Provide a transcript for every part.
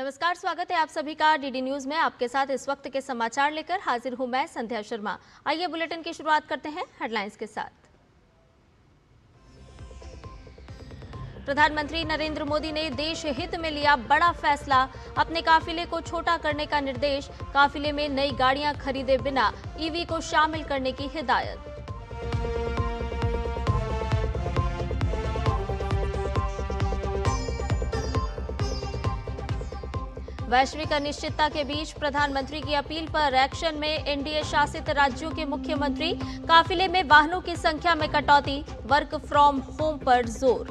नमस्कार, स्वागत है आप सभी का डीडी न्यूज में। आपके साथ इस वक्त के समाचार लेकर हाजिर हूं मैं संध्या शर्मा। आइए बुलेटिन की शुरुआत करते हैं हेडलाइंस के साथ। प्रधानमंत्री नरेंद्र मोदी ने देश हित में लिया बड़ा फैसला, अपने काफिले को छोटा करने का निर्देश। काफिले में नई गाड़ियां खरीदे बिना ईवी को शामिल करने की हिदायत। वैश्विक अनिश्चितता के बीच प्रधानमंत्री की अपील पर एक्शन में एनडीए शासित राज्यों के मुख्यमंत्री। काफिले में वाहनों की संख्या में कटौती, वर्क फ्रॉम होम पर जोर।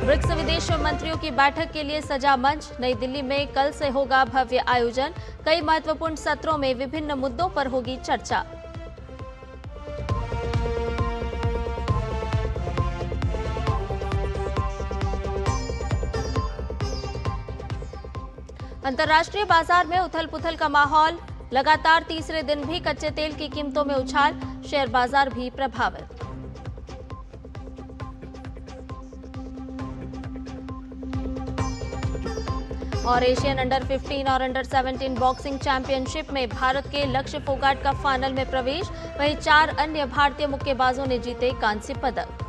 ब्रिक्स विदेश मंत्रियों की बैठक के लिए सजा मंच। नई दिल्ली में कल से होगा भव्य आयोजन। कई महत्वपूर्ण सत्रों में विभिन्न मुद्दों पर होगी चर्चा। अंतर्राष्ट्रीय बाजार में उथल-पुथल का माहौल। लगातार तीसरे दिन भी कच्चे तेल की कीमतों में उछाल, शेयर बाजार भी प्रभावित। और एशियन अंडर 15 और अंडर 17 बॉक्सिंग चैंपियनशिप में भारत के लक्ष्य फोगाट का फाइनल में प्रवेश। वहीं 4 अन्य भारतीय मुक्केबाजों ने जीते कांस्य पदक।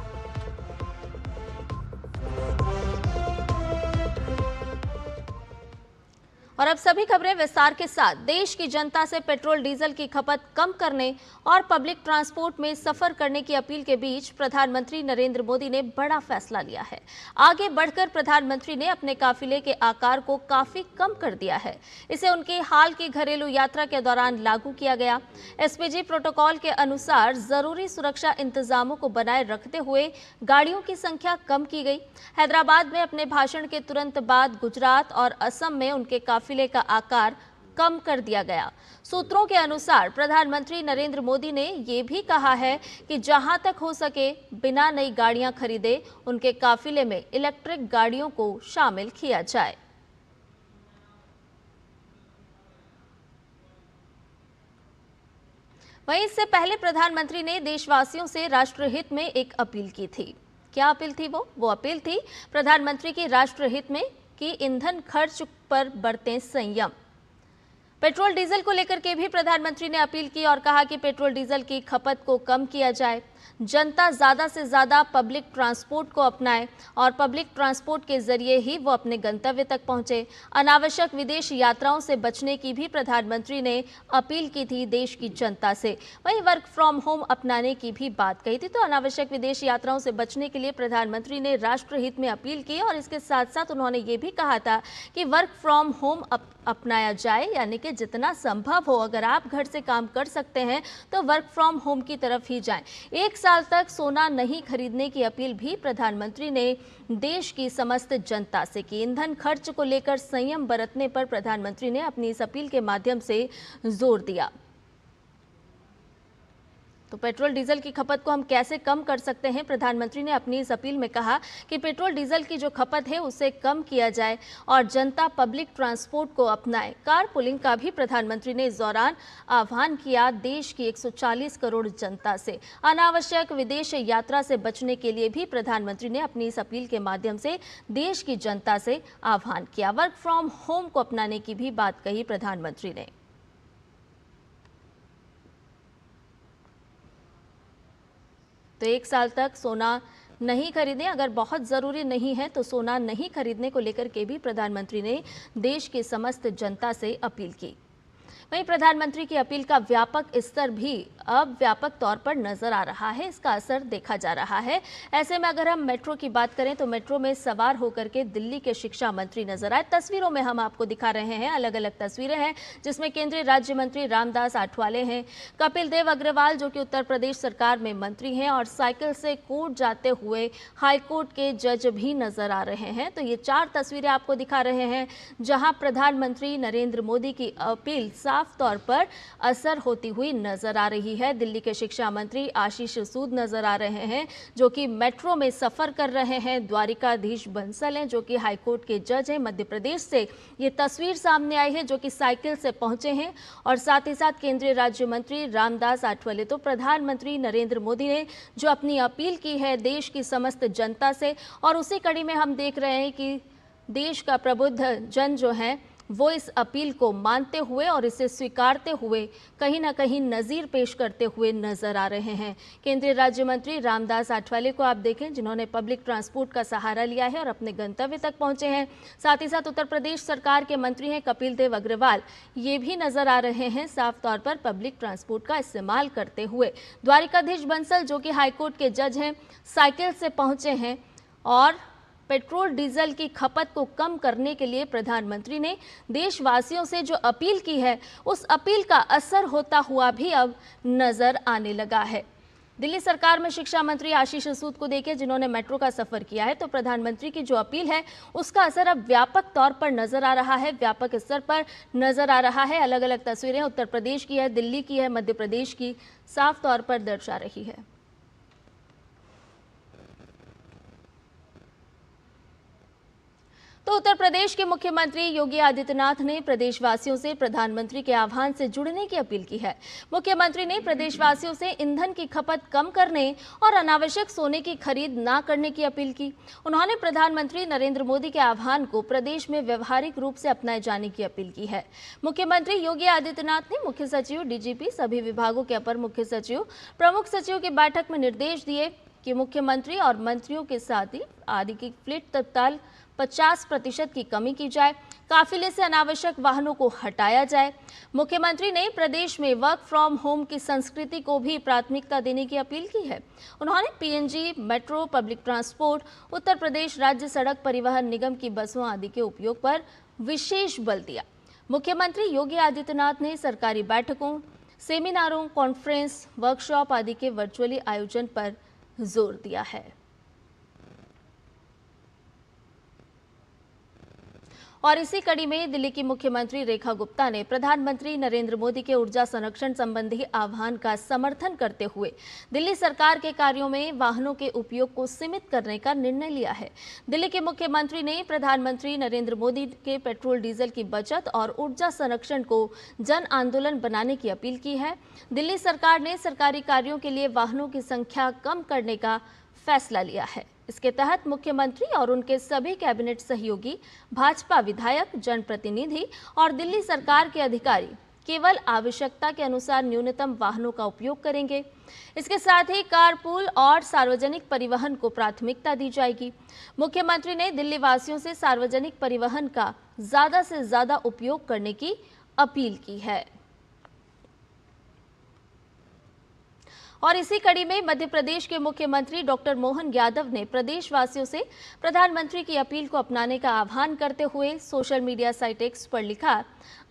और अब सभी खबरें विस्तार के साथ। देश की जनता से पेट्रोल डीजल की खपत कम करने और पब्लिक ट्रांसपोर्ट में सफर करने की अपील के बीच प्रधानमंत्री नरेंद्र मोदी ने बड़ा फैसला लिया है। आगे बढ़कर प्रधानमंत्री ने अपने काफिले के आकार को काफी कम कर दिया है। इसे उनकी हाल की घरेलू यात्रा के दौरान लागू किया गया। एसपीजी प्रोटोकॉल के अनुसार जरूरी सुरक्षा इंतजामों को बनाए रखते हुए गाड़ियों की संख्या कम की गई। हैदराबाद में अपने भाषण के तुरंत बाद गुजरात और असम में उनके काफिले का आकार कम कर दिया गया। सूत्रों के अनुसार प्रधानमंत्री नरेंद्र मोदी ने यह भी कहा है कि जहां तक हो सके बिना नई गाड़ियां खरीदे उनके काफिले में इलेक्ट्रिक गाड़ियों को शामिल किया जाए। वहीं इससे पहले प्रधानमंत्री ने देशवासियों से राष्ट्रहित में एक अपील की थी। क्या अपील थी? वो अपील थी प्रधानमंत्री की राष्ट्रहित में कि ईंधन खर्च पर बरतें संयम। पेट्रोल डीजल को लेकर के भी प्रधानमंत्री ने अपील की और कहा कि पेट्रोल डीजल की खपत को कम किया जाए। जनता ज्यादा से ज्यादा पब्लिक ट्रांसपोर्ट को अपनाए और पब्लिक ट्रांसपोर्ट के जरिए ही वो अपने गंतव्य तक पहुंचे। अनावश्यक विदेश यात्राओं से बचने की भी प्रधानमंत्री ने अपील की थी देश की जनता से। वहीं वर्क फ्रॉम होम अपनाने की भी बात कही थी। तो अनावश्यक विदेश यात्राओं से बचने के लिए प्रधानमंत्री ने राष्ट्रहित में अपील की और इसके साथ साथ उन्होंने ये भी कहा था कि वर्क फ्रॉम होम अपनाया जाए, यानी कि जितना संभव हो अगर आप घर से काम कर सकते हैं तो वर्क फ्रॉम होम की तरफ ही जाएं। 1 साल तक सोना नहीं खरीदने की अपील भी प्रधानमंत्री ने देश की समस्त जनता से की। ईंधन खर्च को लेकर संयम बरतने पर प्रधानमंत्री ने अपनी इस अपील के माध्यम से जोर दिया। तो पेट्रोल डीजल की खपत को हम कैसे कम कर सकते हैं? प्रधानमंत्री ने अपनी इस अपील में कहा कि पेट्रोल डीजल की जो खपत है उसे कम किया जाए और जनता पब्लिक ट्रांसपोर्ट को अपनाए। कार पुलिंग का भी प्रधानमंत्री ने इस दौरान आह्वान किया देश की 140 करोड़ जनता से। अनावश्यक विदेश यात्रा से बचने के लिए भी प्रधानमंत्री ने अपनी इस अपील के माध्यम से देश की जनता से आह्वान किया। वर्क फ्रॉम होम को अपनाने की भी बात कही प्रधानमंत्री ने। तो 1 साल तक सोना नहीं खरीदें, अगर बहुत ज़रूरी नहीं है तो सोना नहीं खरीदने को लेकर के भी प्रधानमंत्री ने देश की समस्त जनता से अपील की। वहीं प्रधानमंत्री की अपील का व्यापक स्तर भी अब व्यापक तौर पर नजर आ रहा है, इसका असर देखा जा रहा है। ऐसे में अगर हम मेट्रो की बात करें तो मेट्रो में सवार होकर के दिल्ली के शिक्षा मंत्री नजर आए। तस्वीरों में हम आपको दिखा रहे हैं, अलग अलग तस्वीरें हैं जिसमें केंद्रीय राज्य मंत्री रामदास आठवले हैं, कपिल देव अग्रवाल जो कि उत्तर प्रदेश सरकार में मंत्री हैं और साइकिल से कोर्ट जाते हुए हाईकोर्ट के जज भी नजर आ रहे हैं। तो ये 4 तस्वीरें आपको दिखा रहे हैं जहां प्रधानमंत्री नरेंद्र मोदी की अपील साफ तौर पर असर होती हुई नजर आ रही है। दिल्ली के शिक्षा मंत्री आशीष सूद नजर आ रहे हैं, जो कि मेट्रो में सफर कर रहे हैं। द्वारिकाधीश बंसल हैं, जो कि हाईकोर्ट के जज हैं। मध्य प्रदेश से ये तस्वीर सामने आई है, जो कि साइकिल से पहुंचे हैं। और साथ ही साथ केंद्रीय राज्य मंत्री रामदास आठवले। तो प्रधानमंत्री नरेंद्र मोदी ने जो अपनी अपील की है देश की समस्त जनता से, और उसी कड़ी में हम देख रहे हैं कि देश का प्रबुद्ध जन जो है वो इस अपील को मानते हुए और इसे स्वीकारते हुए कहीं ना कहीं नज़ीर पेश करते हुए नजर आ रहे हैं। केंद्रीय राज्य मंत्री रामदास आठवले को आप देखें, जिन्होंने पब्लिक ट्रांसपोर्ट का सहारा लिया है और अपने गंतव्य तक पहुंचे हैं। साथ ही साथ उत्तर प्रदेश सरकार के मंत्री हैं कपिल देव अग्रवाल, ये भी नजर आ रहे हैं साफ तौर पर पब्लिक ट्रांसपोर्ट का इस्तेमाल करते हुए। द्वारिकाधीश बंसल, जो कि हाईकोर्ट के जज हैं, साइकिल से पहुंचे हैं और पेट्रोल डीजल की खपत को कम करने के लिए प्रधानमंत्री ने देशवासियों से जो अपील की है, उस अपील का असर होता हुआ भी अब नजर आने लगा है। दिल्ली सरकार में शिक्षा मंत्री आशीष सूद को देखें, जिन्होंने मेट्रो का सफर किया है। तो प्रधानमंत्री की जो अपील है उसका असर अब व्यापक तौर पर नजर आ रहा है, व्यापक स्तर पर नजर आ रहा है। अलग अलग तस्वीरें उत्तर प्रदेश की है, दिल्ली की है, मध्य प्रदेश की साफ तौर पर दर्शा रही है। तो उत्तर प्रदेश के मुख्यमंत्री योगी आदित्यनाथ ने प्रदेशवासियों से प्रधानमंत्री के आह्वान से जुड़ने की अपील की है। मुख्यमंत्री ने प्रदेशवासियों से ईंधन की खपत कम करने और अनावश्यक सोने की खरीद न करने की अपील की। उन्होंने प्रधानमंत्री नरेंद्र मोदी के आह्वान को प्रदेश में व्यवहारिक रूप से अपनाए जाने की अपील की है। मुख्यमंत्री योगी आदित्यनाथ ने मुख्य सचिव, डीजीपी, सभी विभागों के अपर मुख्य सचिव, प्रमुख सचिव की बैठक में निर्देश दिए कि मुख्यमंत्री और मंत्रियों के साथ ही आदि की फ्लीट तत्काल 50% की कमी की जाए, काफिले से अनावश्यक वाहनों को हटाया जाए। मुख्यमंत्री ने प्रदेश में वर्क फ्रॉम होम की संस्कृति को भी प्राथमिकता देने की अपील की है। उन्होंने PNG, metro, public transport, Uttar Pradesh राज्य सड़क परिवहन निगम की बसों आदि के उपयोग पर विशेष बल दिया। मुख्यमंत्री योगी आदित्यनाथ ने सरकारी बैठकों, सेमिनारों, कॉन्फ्रेंस, वर्कशॉप आदि के वर्चुअली आयोजन पर जोर दिया है। और इसी कड़ी में दिल्ली की मुख्यमंत्री रेखा गुप्ता ने प्रधानमंत्री नरेंद्र मोदी के ऊर्जा संरक्षण संबंधी आह्वान का समर्थन करते हुए दिल्ली सरकार के कार्यों में वाहनों के उपयोग को सीमित करने का निर्णय लिया है। दिल्ली के मुख्यमंत्री ने प्रधानमंत्री नरेंद्र मोदी के पेट्रोल डीजल की बचत और ऊर्जा संरक्षण को जन आंदोलन बनाने की अपील की है। दिल्ली सरकार ने सरकारी कार्यों के लिए वाहनों की संख्या कम करने का फैसला लिया है। इसके तहत मुख्यमंत्री और उनके सभी कैबिनेट सहयोगी, भाजपा विधायक, जनप्रतिनिधि और दिल्ली सरकार के अधिकारी केवल आवश्यकता के अनुसार न्यूनतम वाहनों का उपयोग करेंगे। इसके साथ ही कारपूल और सार्वजनिक परिवहन को प्राथमिकता दी जाएगी। मुख्यमंत्री ने दिल्ली वासियों से सार्वजनिक परिवहन का ज्यादा से ज्यादा उपयोग करने की अपील की है। और इसी कड़ी में मध्य प्रदेश के मुख्यमंत्री डॉक्टर मोहन यादव ने प्रदेशवासियों से प्रधानमंत्री की अपील को अपनाने का आह्वान करते हुए सोशल मीडिया साइट एक्स पर लिखा,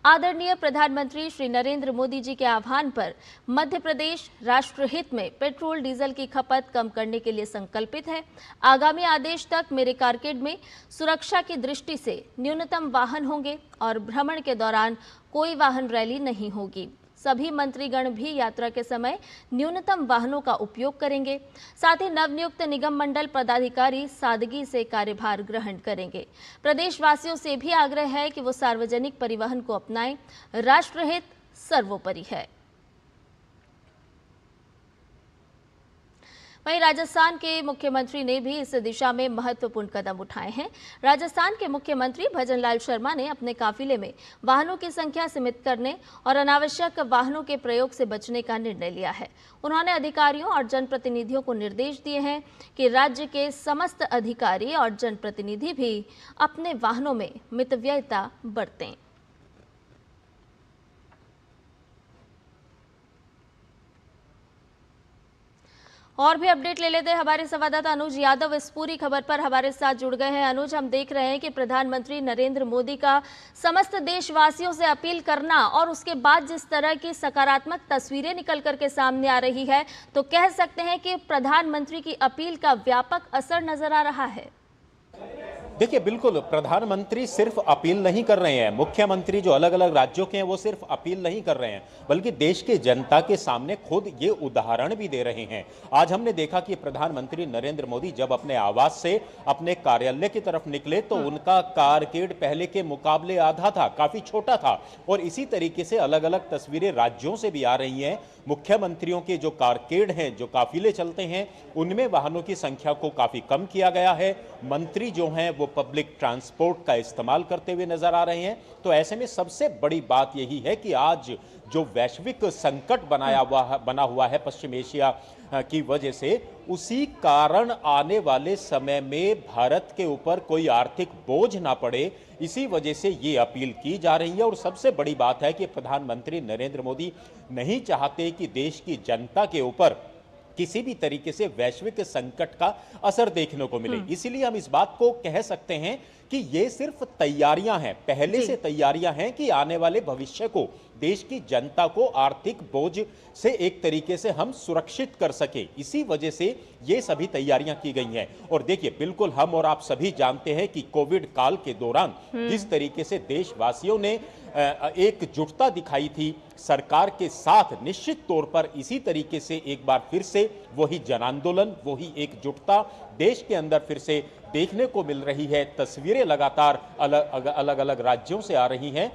आदरणीय प्रधानमंत्री श्री नरेंद्र मोदी जी के आह्वान पर मध्य प्रदेश राष्ट्रहित में पेट्रोल डीजल की खपत कम करने के लिए संकल्पित है। आगामी आदेश तक मेरे कारकेड में सुरक्षा की दृष्टि से न्यूनतम वाहन होंगे और भ्रमण के दौरान कोई वाहन रैली नहीं होगी। सभी मंत्रीगण भी यात्रा के समय न्यूनतम वाहनों का उपयोग करेंगे। साथ ही नवनियुक्त निगम मंडल पदाधिकारी सादगी से कार्यभार ग्रहण करेंगे। प्रदेशवासियों से भी आग्रह है कि वो सार्वजनिक परिवहन को अपनाएं। राष्ट्रहित सर्वोपरि है। वहीं राजस्थान के मुख्यमंत्री ने भी इस दिशा में महत्वपूर्ण कदम उठाए हैं। राजस्थान के मुख्यमंत्री भजन लाल शर्मा ने अपने काफिले में वाहनों की संख्या सीमित करने और अनावश्यक वाहनों के प्रयोग से बचने का निर्णय लिया है। उन्होंने अधिकारियों और जनप्रतिनिधियों को निर्देश दिए हैं कि राज्य के समस्त अधिकारी और जनप्रतिनिधि भी अपने वाहनों में मितव्ययिता बरतें। और भी अपडेट ले लेते हैं। हमारे संवाददाता अनुज यादव इस पूरी खबर पर हमारे साथ जुड़ गए हैं। अनुज, हम देख रहे हैं कि प्रधानमंत्री नरेंद्र मोदी का समस्त देशवासियों से अपील करना और उसके बाद जिस तरह की सकारात्मक तस्वीरें निकल करके सामने आ रही है, तो कह सकते हैं कि प्रधानमंत्री की अपील का व्यापक असर नजर आ रहा है। देखिए, बिल्कुल प्रधानमंत्री सिर्फ अपील नहीं कर रहे हैं, मुख्यमंत्री जो अलग अलग राज्यों के हैं वो सिर्फ अपील नहीं कर रहे हैं, बल्कि देश की जनता के सामने खुद ये उदाहरण भी दे रहे हैं। आज हमने देखा कि प्रधानमंत्री नरेंद्र मोदी जब अपने आवास से अपने कार्यालय की तरफ निकले तो उनका कारकेड पहले के मुकाबले आधा था, काफी छोटा था। और इसी तरीके से अलग अलग तस्वीरें राज्यों से भी आ रही हैं। मुख्यमंत्रियों के जो कारकेड हैं, जो काफिले चलते हैं, उनमें वाहनों की संख्या को काफी कम किया गया है। मंत्री जो हैं वो पब्लिक ट्रांसपोर्ट का इस्तेमाल करते हुए नजर आ रहे हैं। तो ऐसे में सबसे बड़ी बात यही है कि आज जो वैश्विक संकट बना हुआ है पश्चिम एशिया की वजह से, उसी कारण आने वाले समय में भारत के ऊपर कोई आर्थिक बोझ ना पड़े, इसी वजह से ये अपील की जा रही है। और सबसे बड़ी बात है कि प्रधानमंत्री नरेंद्र मोदी नहीं चाहते कि देश की जनता के ऊपर किसी भी तरीके से वैश्विक संकट का असर देखने को मिले। इसीलिए हम इस बात को कह सकते हैं कि ये सिर्फ तैयारियां हैं, पहले से तैयारियां हैं कि आने वाले भविष्य को, देश की जनता को आर्थिक बोझ से एक तरीके से हम सुरक्षित कर सके। इसी वजह से ये सभी तैयारियां की गई हैं। और देखिए, बिल्कुल हम और आप सभी जानते हैं कि कोविड काल के दौरान जिस तरीके से देशवासियों ने एकजुटता दिखाई थी सरकार के साथ, निश्चित तौर पर इसी तरीके से एक बार फिर से वही जन आंदोलन, वही एकजुटता देश के अंदर फिर से देखने को मिल रही है। तस्वीरें लगातार अलग अलग राज्यों से आ रही हैं।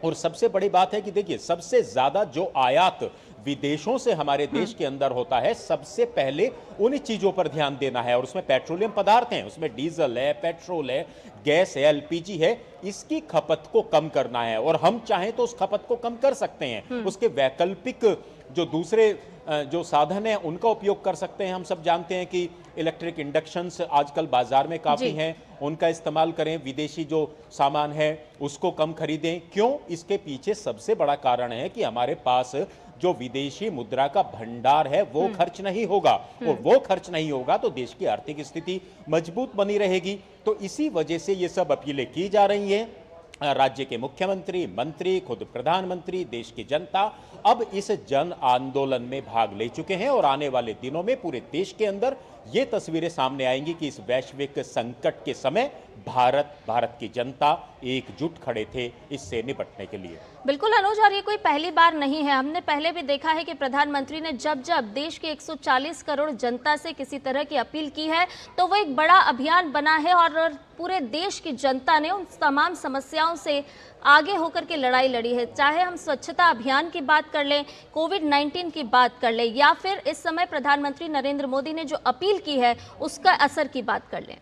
और सबसे बड़ी बात है कि देखिए, सबसे ज्यादा जो आयात विदेशों से हमारे देश के अंदर होता है, सबसे पहले उन चीजों पर ध्यान देना है। और उसमें पेट्रोलियम पदार्थ हैं, उसमें डीजल है, पेट्रोल है, गैस है, एलपीजी है। इसकी खपत को कम करना है और हम चाहें तो उस खपत को कम कर सकते हैं। उसके वैकल्पिक जो दूसरे जो साधन है उनका उपयोग कर सकते हैं। हम सब जानते हैं कि इलेक्ट्रिक इंडक्शंस आजकल बाजार में काफी हैं, उनका इस्तेमाल करें। विदेशी जो सामान है उसको कम खरीदें। क्यों? इसके पीछे सबसे बड़ा कारण है कि हमारे पास जो विदेशी मुद्रा का भंडार है वो खर्च नहीं होगा, और वो खर्च नहीं होगा तो देश की आर्थिक स्थिति मजबूत बनी रहेगी। तो इसी वजह से ये सब अपीलें की जा रही हैं। राज्य के मुख्यमंत्री, मंत्री, खुद प्रधानमंत्री, देश की जनता अब इस जन आंदोलन में भाग ले चुके हैं। और आने वाले दिनों में पूरे देश के अंदर ये तस्वीरें सामने आएंगी कि इस वैश्विक संकट के समय भारत की जनता एकजुट खड़े थे इससे निपटने के लिए। बिल्कुल अनुज, और ये कोई पहली बार नहीं है। हमने पहले भी देखा है कि प्रधानमंत्री ने जब जब देश के 140 करोड़ जनता से किसी तरह की अपील की है तो वो एक बड़ा अभियान बना है और पूरे देश की जनता ने उन तमाम समस्याओं से आगे होकर के लड़ाई लड़ी है। चाहे हम स्वच्छता अभियान की बात कर लें, कोविड-19 की बात कर लें, या फिर इस समय प्रधानमंत्री नरेंद्र मोदी ने जो अपील की है उसका असर की बात कर लें।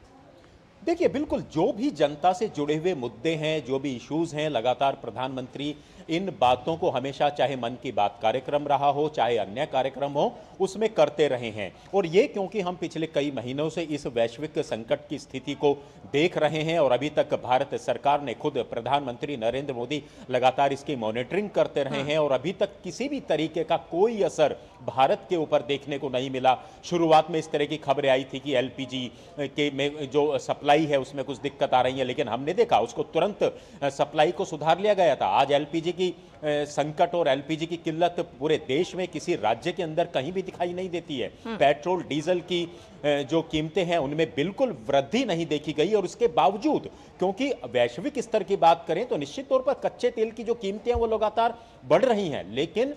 देखिए, बिल्कुल जो भी जनता से जुड़े हुए मुद्दे हैं, जो भी इश्यूज हैं, लगातार प्रधानमंत्री इन बातों को हमेशा, चाहे मन की बात कार्यक्रम रहा हो, चाहे अन्य कार्यक्रम हो, उसमें करते रहे हैं। और ये क्योंकि हम पिछले कई महीनों से इस वैश्विक संकट की स्थिति को देख रहे हैं और अभी तक भारत सरकार ने, खुद प्रधानमंत्री नरेंद्र मोदी लगातार इसकी मॉनिटरिंग करते रहे हैं और अभी तक किसी भी तरीके का कोई असर भारत के ऊपर देखने को नहीं मिला। शुरुआत में इस तरह की खबरें आई थी कि एलपीजी के में जो सप्लाई है उसमें कुछ दिक्कत आ रही है, लेकिन हमने देखा उसको तुरंत सप्लाई को सुधार लिया गया था। आज एलपीजी की संकट और एलपीजी की किल्लत पूरे देश में किसी राज्य के अंदर कहीं भी दिखाई नहीं देती है। पेट्रोल डीजल की जो कीमतें हैं उनमें बिल्कुल वृद्धि नहीं देखी गई। और इसके बावजूद, क्योंकि वैश्विक स्तर की बात करें तो निश्चित तौर पर कच्चे तेल की जो कीमतें हैं वो लगातार बढ़ रही हैं, लेकिन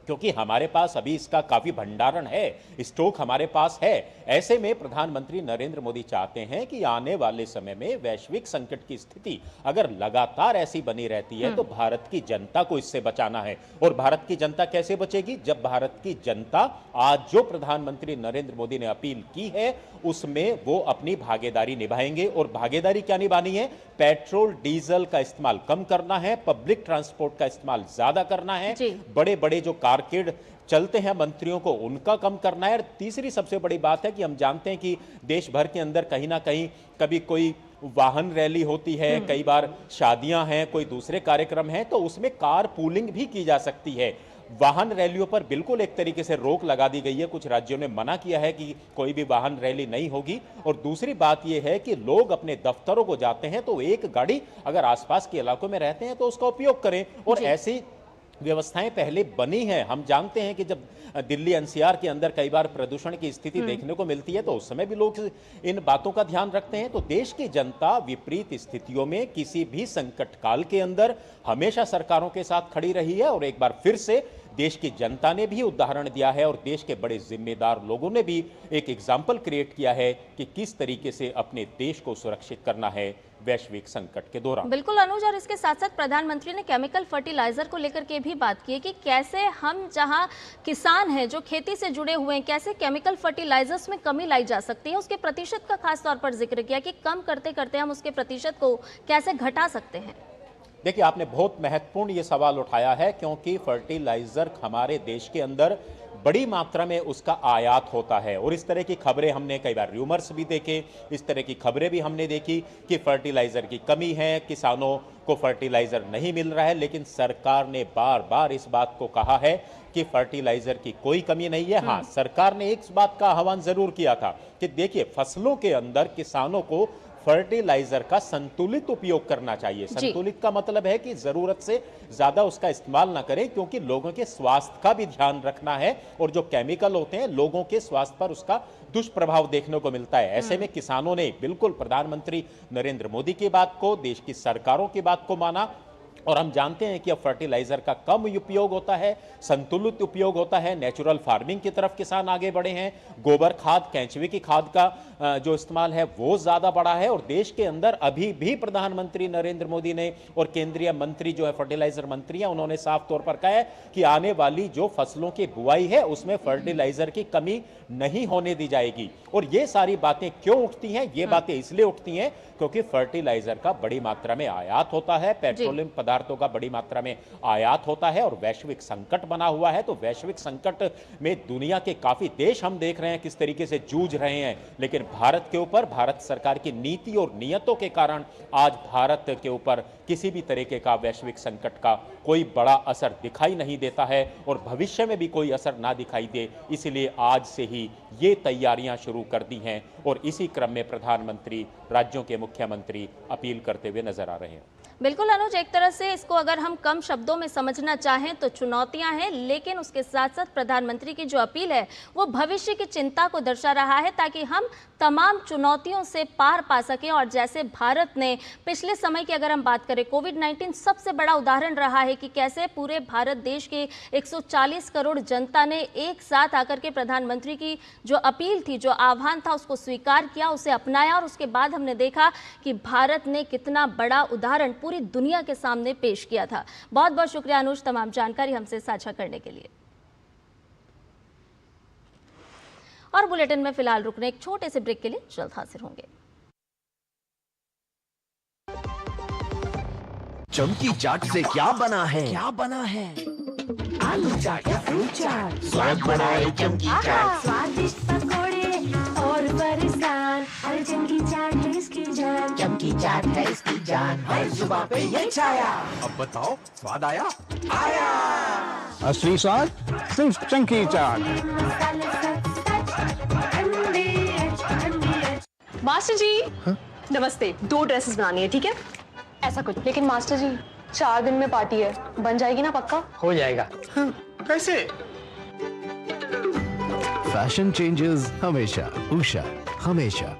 क्योंकि हमारे पास अभी इसका काफी भंडारण है, स्टॉक हमारे पास है, ऐसे में प्रधानमंत्री नरेंद्र मोदी चाहते हैं कि आने वाले समय में वैश्विक संकट की स्थिति अगर लगातार ऐसी बनी रहती है तो भारत की जनता को इससे बचाना है। और भारत की जनता कैसे बचेगी? जब भारत की जनता आज जो प्रधानमंत्री नरेंद्र मोदी ने अपील की है उसमें वो अपनी भागीदारी निभाएंगे। और भागीदारी क्या निभानी है? पेट्रोल डीजल का इस्तेमाल कम करना है, पब्लिक ट्रांसपोर्ट का इस्तेमाल ज्यादा करना है, बड़े बड़े जो कारकेड चलते हैं मंत्रियों को उनका कम करना है। और तीसरी सबसे बड़ी बात है कि हम जानते हैं कि देश भर के अंदर कहीं ना कहीं कभी कोई वाहन रैली होती है, कई बार शादियां हैं, कोई दूसरे कार्यक्रम हैं, तो उसमें कार पूलिंग भी की जा सकती है। वाहन रैलियों पर बिल्कुल एक तरीके से रोक लगा दी गई है। कुछ राज्यों ने मना किया है कि कोई भी वाहन रैली नहीं होगी। और दूसरी बात यह है कि लोग अपने दफ्तरों को जाते हैं तो एक गाड़ी अगर आसपास के इलाकों में रहते हैं तो उसका उपयोग करें। और ऐसी व्यवस्थाएं पहले बनी हैं। हम जानते हैं कि जब दिल्ली एनसीआर के अंदर कई बार प्रदूषण की स्थिति देखने को मिलती है तो उस समय भी लोग इन बातों का ध्यान रखते हैं। तो देश की जनता विपरीत स्थितियों में किसी भी संकट काल के अंदर हमेशा सरकारों के साथ खड़ी रही है और एक बार फिर से देश की जनता ने भी उदाहरण दिया है और देश के बड़े जिम्मेदार लोगों ने भी एक एग्जाम्पल क्रिएट किया है कि किस तरीके से अपने देश को सुरक्षित करना है वैश्विक संकट के दौरान। बिल्कुल अनुज, और इसके साथ साथ प्रधानमंत्री ने केमिकल फर्टिलाइजर को लेकर के भी बात की है कि कैसे हम जहां किसान हैं जो खेती से जुड़े हुए हैं, कैसे केमिकल फर्टिलाइजर्स में कमी लाई जा सकती है। उसके प्रतिशत का खास तौर पर जिक्र किया कि कम करते करते हम उसके प्रतिशत को कैसे घटा सकते हैं। देखिए, आपने बहुत महत्वपूर्ण ये सवाल उठाया है क्योंकि फर्टिलाइजर हमारे देश के अंदर बड़ी मात्रा में उसका आयात होता है और इस तरह की खबरें हमने कई बार र्यूमर्स भी देखे, इस तरह की खबरें भी हमने देखी कि फर्टिलाइजर की कमी है, किसानों को फर्टिलाइजर नहीं मिल रहा है। लेकिन सरकार ने बार बार इस बात को कहा है कि फर्टिलाइजर की कोई कमी नहीं है। हाँ, सरकार ने एक बात का आह्वान जरूर किया था कि देखिए, फसलों के अंदर किसानों को फर्टिलाइजर का संतुलित उपयोग करना चाहिए। संतुलित का मतलब है कि जरूरत से ज्यादा उसका इस्तेमाल ना करें क्योंकि लोगों के स्वास्थ्य का भी ध्यान रखना है और जो केमिकल होते हैं लोगों के स्वास्थ्य पर उसका दुष्प्रभाव देखने को मिलता है। ऐसे में किसानों ने बिल्कुल प्रधानमंत्री नरेंद्र मोदी की बात को, देश की सरकारों की बात को माना और हम जानते हैं कि अब फर्टिलाइजर का कम उपयोग होता है, संतुलित उपयोग होता है। नेचुरल फार्मिंग की तरफ किसान आगे बढ़े हैं, गोबर खाद, केंचुए की खाद का जो इस्तेमाल है वो ज्यादा बढ़ा है और देश के अंदर अभी भी प्रधानमंत्री नरेंद्र मोदी ने और केंद्रीय मंत्री जो है फर्टिलाइजर मंत्री हैं उन्होंने साफ तौर पर कहा है कि आने वाली जो फसलों की बुआई है उसमें फर्टिलाइजर की कमी नहीं होने दी जाएगी। और ये सारी बातें क्यों उठती हैं? ये बातें इसलिए उठती हैं क्योंकि फर्टिलाइजर का बड़ी मात्रा में आयात होता है, पेट्रोलियम पदार्थों का बड़ी मात्रा में आयात होता है और वैश्विक संकट बना हुआ है। तो वैश्विक संकट में दुनिया के काफी देश हम देख रहे हैं किस तरीके से जूझ रहे हैं, लेकिन भारत के ऊपर भारत सरकार की नीति और नियतों के कारण आज भारत के ऊपर किसी भी तरीके का वैश्विक संकट का कोई बड़ा असर दिखाई नहीं देता है और भविष्य में भी कोई असर ना दिखाई दे, इसलिए आज से ही ये तैयारियां शुरू कर दी हैं और इसी क्रम में प्रधानमंत्री, राज्यों के मुख्यमंत्री अपील करते हुए नजर आ रहे हैं। बिल्कुल अनुज, एक तरह से इसको अगर हम कम शब्दों में समझना चाहें तो चुनौतियां हैं, लेकिन उसके साथ साथ प्रधानमंत्री की जो अपील है वो भविष्य की चिंता को दर्शा रहा है ताकि हम तमाम चुनौतियों से पार पा सकें। और जैसे भारत ने पिछले समय की अगर हम बात करें, कोविड-19 सबसे बड़ा उदाहरण रहा है कि कैसे पूरे भारत देश के 140 करोड़ जनता ने एक साथ आकर के प्रधानमंत्री की जो अपील थी, जो आह्वान था, उसको स्वीकार किया, उसे अपनाया और उसके बाद हमने देखा कि भारत ने कितना बड़ा उदाहरण पूरी दुनिया के सामने पेश किया था। बहुत बहुत शुक्रिया अनुज, तमाम जानकारी हमसे साझा करने के लिए। और बुलेटिन में फिलहाल रुकने एक छोटे से ब्रेक के लिए जल्द हाजिर होंगे। चमकी चाट से क्या बना है? आलू चाट या फ्रूट चाट, स्वाद बनाए चमकी चाट। स्वादिष्ट पकोड़े और बरसान, हर चमकी चाट है इसकी जान। चमकी चाट है इसकी जान, हर जुबां पे ये छाया। अब बताओ, स्वाद आया? असली स्वाद सिर्फ चंकी चाट। मसाले सच MDH। मास्टर जी नमस्ते, 2 ड्रेसेस बनानी है, ठीक है? ऐसा कुछ। लेकिन मास्टर जी 4 दिन में पार्टी है, बन जाएगी ना पक्का? हो जाएगा। कैसे? फैशन चेंजेस हमेशा, उषा हमेशा।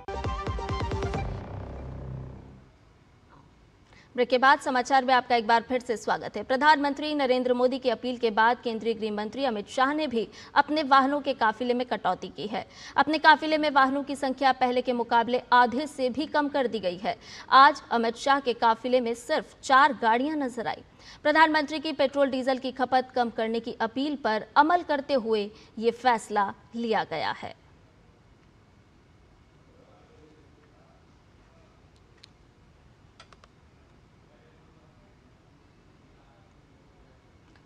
ब्रेक के बाद समाचार में आपका एक बार फिर से स्वागत है। प्रधानमंत्री नरेंद्र मोदी की अपील के बाद केंद्रीय गृह मंत्री अमित शाह ने भी अपने वाहनों के काफिले में कटौती की है। अपने काफिले में वाहनों की संख्या पहले के मुकाबले आधे से भी कम कर दी गई है। आज अमित शाह के काफिले में सिर्फ 4 गाड़ियां नजर आई। प्रधानमंत्री की पेट्रोल डीजल की खपत कम करने की अपील पर अमल करते हुए ये फैसला लिया गया है।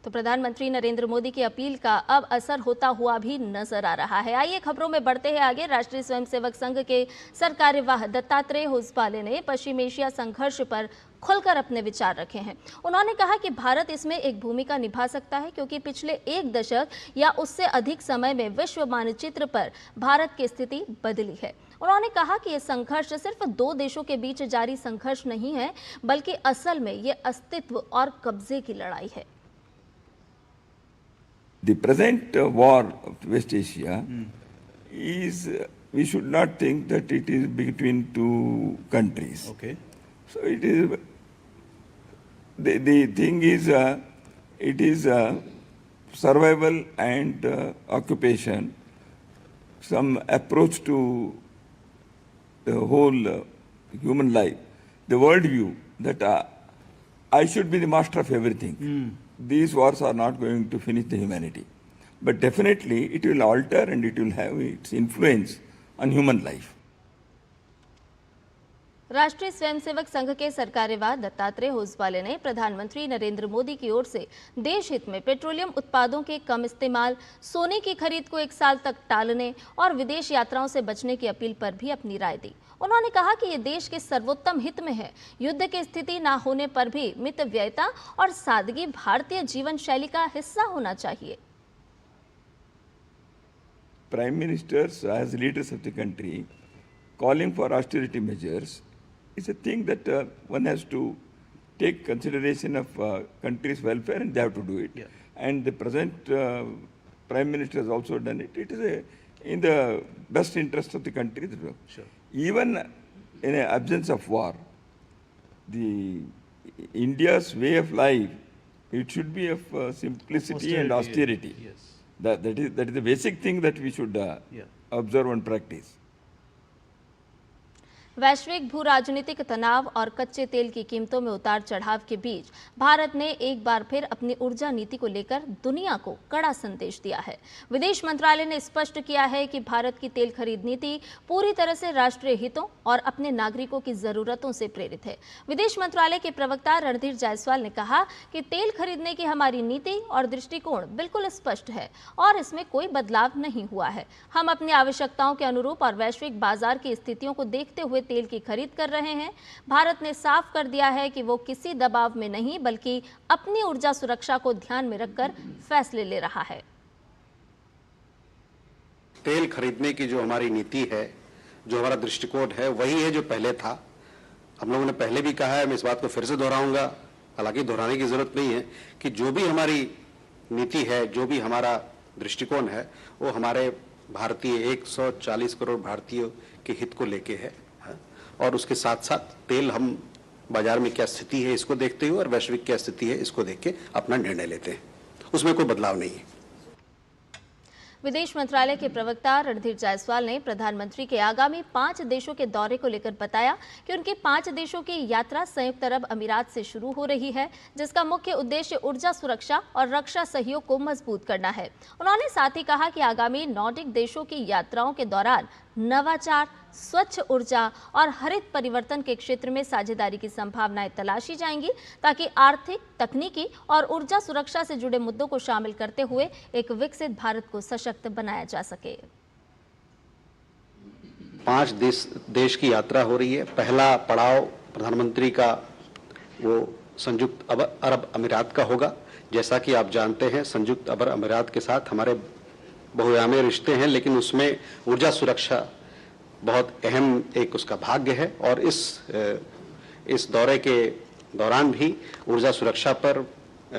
तो प्रधानमंत्री नरेंद्र मोदी की अपील का अब असर होता हुआ भी नजर आ रहा है। आइए खबरों में बढ़ते हैं आगे। राष्ट्रीय स्वयंसेवक संघ के सरकार्यवाह दत्तात्रेय होसबाले ने पश्चिम एशिया संघर्ष पर खुलकर अपने विचार रखे हैं। उन्होंने कहा कि भारत इसमें एक भूमिका निभा सकता है क्योंकि पिछले 1 दशक या उससे अधिक समय में विश्व मानचित्र पर भारत की स्थिति बदली है। उन्होंने कहा कि यह संघर्ष सिर्फ 2 देशों के बीच जारी संघर्ष नहीं है, बल्कि असल में ये अस्तित्व और कब्जे की लड़ाई है। The present war of West Asia is, we should not think that it is between two countries. Okay. So it is, the thing is, it is survival and occupation, some approach to the whole human life, the worldview that I should be the master of everything. These wars are not going to finish the humanity. But definitely it will alter and it will have its influence on human life. राष्ट्रीय स्वयंसेवक संघ के सरकार्यवाह दत्तात्रेय होसवाले ने प्रधानमंत्री नरेंद्र मोदी की ओर से देश हित में petroleum उत्पादों के कम इस्तेमाल, सोने की खरीद को 1 साल तक टालने और विदेश यात्राओं से बचने की अपील पर भी अपनी राय दी। उन्होंने कहा कि ये देश के सर्वोत्तम हित में है। युद्ध की स्थिति ना होने पर भी मितव्ययिता और सादगी भारतीय जीवन शैली का हिस्सा होना चाहिए। Prime Ministers, as leaders of the country, calling for austerity measures is a thing that one has to take consideration of country's welfare, and they have to do it. Yeah. And the present Prime Minister has also done it. It is in the best interest of the country. Sure. Even in an absence of war, the India's way of life, it should be of simplicity and austerity. Yes. That is the basic thing that we should observe and practice. वैश्विक भू राजनीतिक तनाव और कच्चे तेल की कीमतों में उतार चढ़ाव के बीच भारत ने एक बार फिर अपनी ऊर्जा नीति को लेकर दुनिया को कड़ा संदेश दिया है। विदेश मंत्रालय ने स्पष्ट किया है कि भारत की तेल खरीद नीति पूरी तरह से राष्ट्रीय हितों और अपने नागरिकों की जरूरतों से प्रेरित है। विदेश मंत्रालय के प्रवक्ता रणधीर जायसवाल ने कहा कि तेल खरीदने की हमारी नीति और दृष्टिकोण बिल्कुल स्पष्ट है और इसमें कोई बदलाव नहीं हुआ है। हम अपनी आवश्यकताओं के अनुरूप और वैश्विक बाजार की स्थितियों को देखते हुए तेल की खरीद कर रहे हैं। भारत ने साफ कर दिया है कि वो किसी दबाव में नहीं बल्कि अपनी ऊर्जा सुरक्षा को ध्यान में रखकर फैसले ले रहा है। तेल खरीदने की जो हमारी नीति है, जो हमारा दृष्टिकोण है, वही है जो पहले था। हम लोगों ने पहले भी कहा है, मैं इस बात को फिर से दोहराऊंगा, हालांकि दोहराने की जरूरत नहीं है, कि जो भी हमारी नीति है, जो भी हमारा दृष्टिकोण है, वो हमारे भारतीय 140 करोड़ भारतीयों के हित को लेके है। और उसके साथ साथ तेल हम बाजार में क्या स्थिति है इसको देखते हुए और वैश्विक क्या स्थिति है इसको देख के अपना निर्णय लेते हैं। उसमें कोई बदलाव नहीं है। विदेश मंत्रालय के प्रवक्ता रणधीर जायसवाल ने प्रधानमंत्री के आगामी 5 देशों के दौरे को लेकर बताया कि उनकी 5 देशों की यात्रा संयुक्त अरब अमीरात से शुरू हो रही है, जिसका मुख्य उद्देश्य ऊर्जा सुरक्षा और रक्षा सहयोग को मजबूत करना है। उन्होंने साथ ही कहा कि आगामी नॉर्डिक देशों की यात्राओं के दौरान नवाचार, स्वच्छ ऊर्जा और हरित परिवर्तन के क्षेत्र में साझेदारी की संभावनाएं तलाशी जाएंगी, ताकि आर्थिक, तकनीकी और ऊर्जा सुरक्षा से जुड़े मुद्दों को शामिल करते हुए एक विकसित भारत को सशक्त बनाया जा सके। 5 देश की यात्रा हो रही है। पहला पड़ाव प्रधानमंत्री का वो संयुक्त अरब अमीरात का होगा। जैसा कि आप जानते हैं, संयुक्त अरब अमीरात के साथ हमारे बहुआयामी रिश्ते हैं, लेकिन उसमें ऊर्जा सुरक्षा बहुत अहम एक उसका भाग्य है। और इस दौरे के दौरान भी ऊर्जा सुरक्षा पर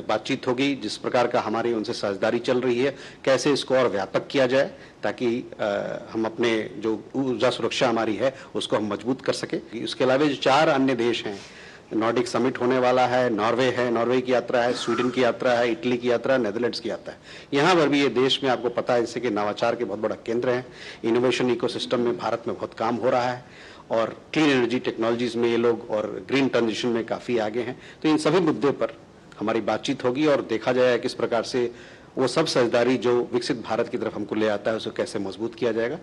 बातचीत होगी। जिस प्रकार का हमारी उनसे साझेदारी चल रही है, कैसे इसको और व्यापक किया जाए ताकि हम अपने जो ऊर्जा सुरक्षा हमारी है उसको हम मजबूत कर सके। उसके अलावा जो 4 अन्य देश हैं, नॉर्डिक समिट होने वाला है, नॉर्वे है, नॉर्वे की यात्रा है, स्वीडन की यात्रा है, इटली की यात्रा है, नेदरलैंड्स की यात्रा है। यहाँ पर भी ये देश में आपको पता है जैसे कि नवाचार के बहुत बड़ा केंद्र है। इनोवेशन इकोसिस्टम में भारत में बहुत काम हो रहा है और क्लीन एनर्जी टेक्नोलॉजीज में ये लोग और ग्रीन ट्रांजिशन में काफ़ी आगे हैं। तो इन सभी मुद्दे पर हमारी बातचीत होगी और देखा जाएगा किस प्रकार से वो सब साझेदारी जो विकसित भारत की तरफ हमको ले आता है उसको कैसे मजबूत किया जाएगा।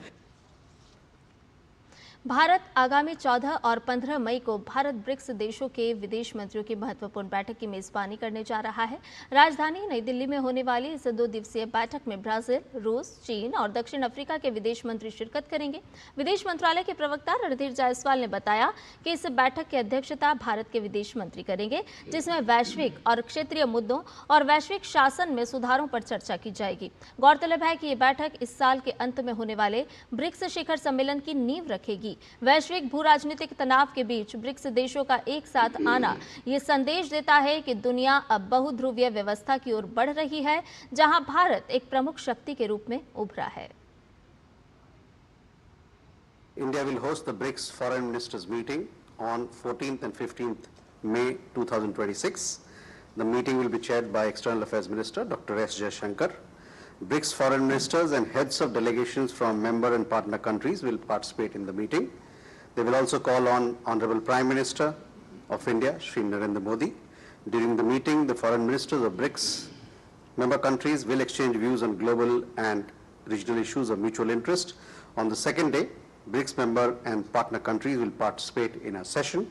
भारत आगामी 14 और 15 मई को भारत ब्रिक्स देशों के विदेश मंत्रियों की महत्वपूर्ण बैठक की मेजबानी करने जा रहा है। राजधानी नई दिल्ली में होने वाली इस 2 दिवसीय बैठक में ब्राजील, रूस, चीन और दक्षिण अफ्रीका के विदेश मंत्री शिरकत करेंगे। विदेश मंत्रालय के प्रवक्ता रणधीर जायसवाल ने बताया कि इस बैठक की अध्यक्षता भारत के विदेश मंत्री करेंगे, जिसमें वैश्विक और क्षेत्रीय मुद्दों और वैश्विक शासन में सुधारों पर चर्चा की जाएगी। गौरतलब है कि ये बैठक इस साल के अंत में होने वाले ब्रिक्स शिखर सम्मेलन की नींव रखेगी, वैश्विक भू राजनीतिक तनाव के बीच ब्रिक्स देशों का एक साथ आना ये संदेश देता है कि दुनिया अब बहुध्रुवीय व्यवस्था की ओर बढ़ रही है, जहां भारत एक प्रमुख शक्ति के रूप में उभरा है। India will host the BRICS Foreign Ministers meeting on 14th and 15th May 2026. The meeting will be chaired by External Affairs Minister Dr. S. Jaishankar. BRICS foreign ministers and heads of delegations from member and partner countries will participate in the meeting. They will also call on Honorable Prime Minister of India, Shri Narendra Modi. During the meeting, the foreign ministers of BRICS member countries will exchange views on global and regional issues of mutual interest. On the second day, BRICS member and partner countries will participate in a session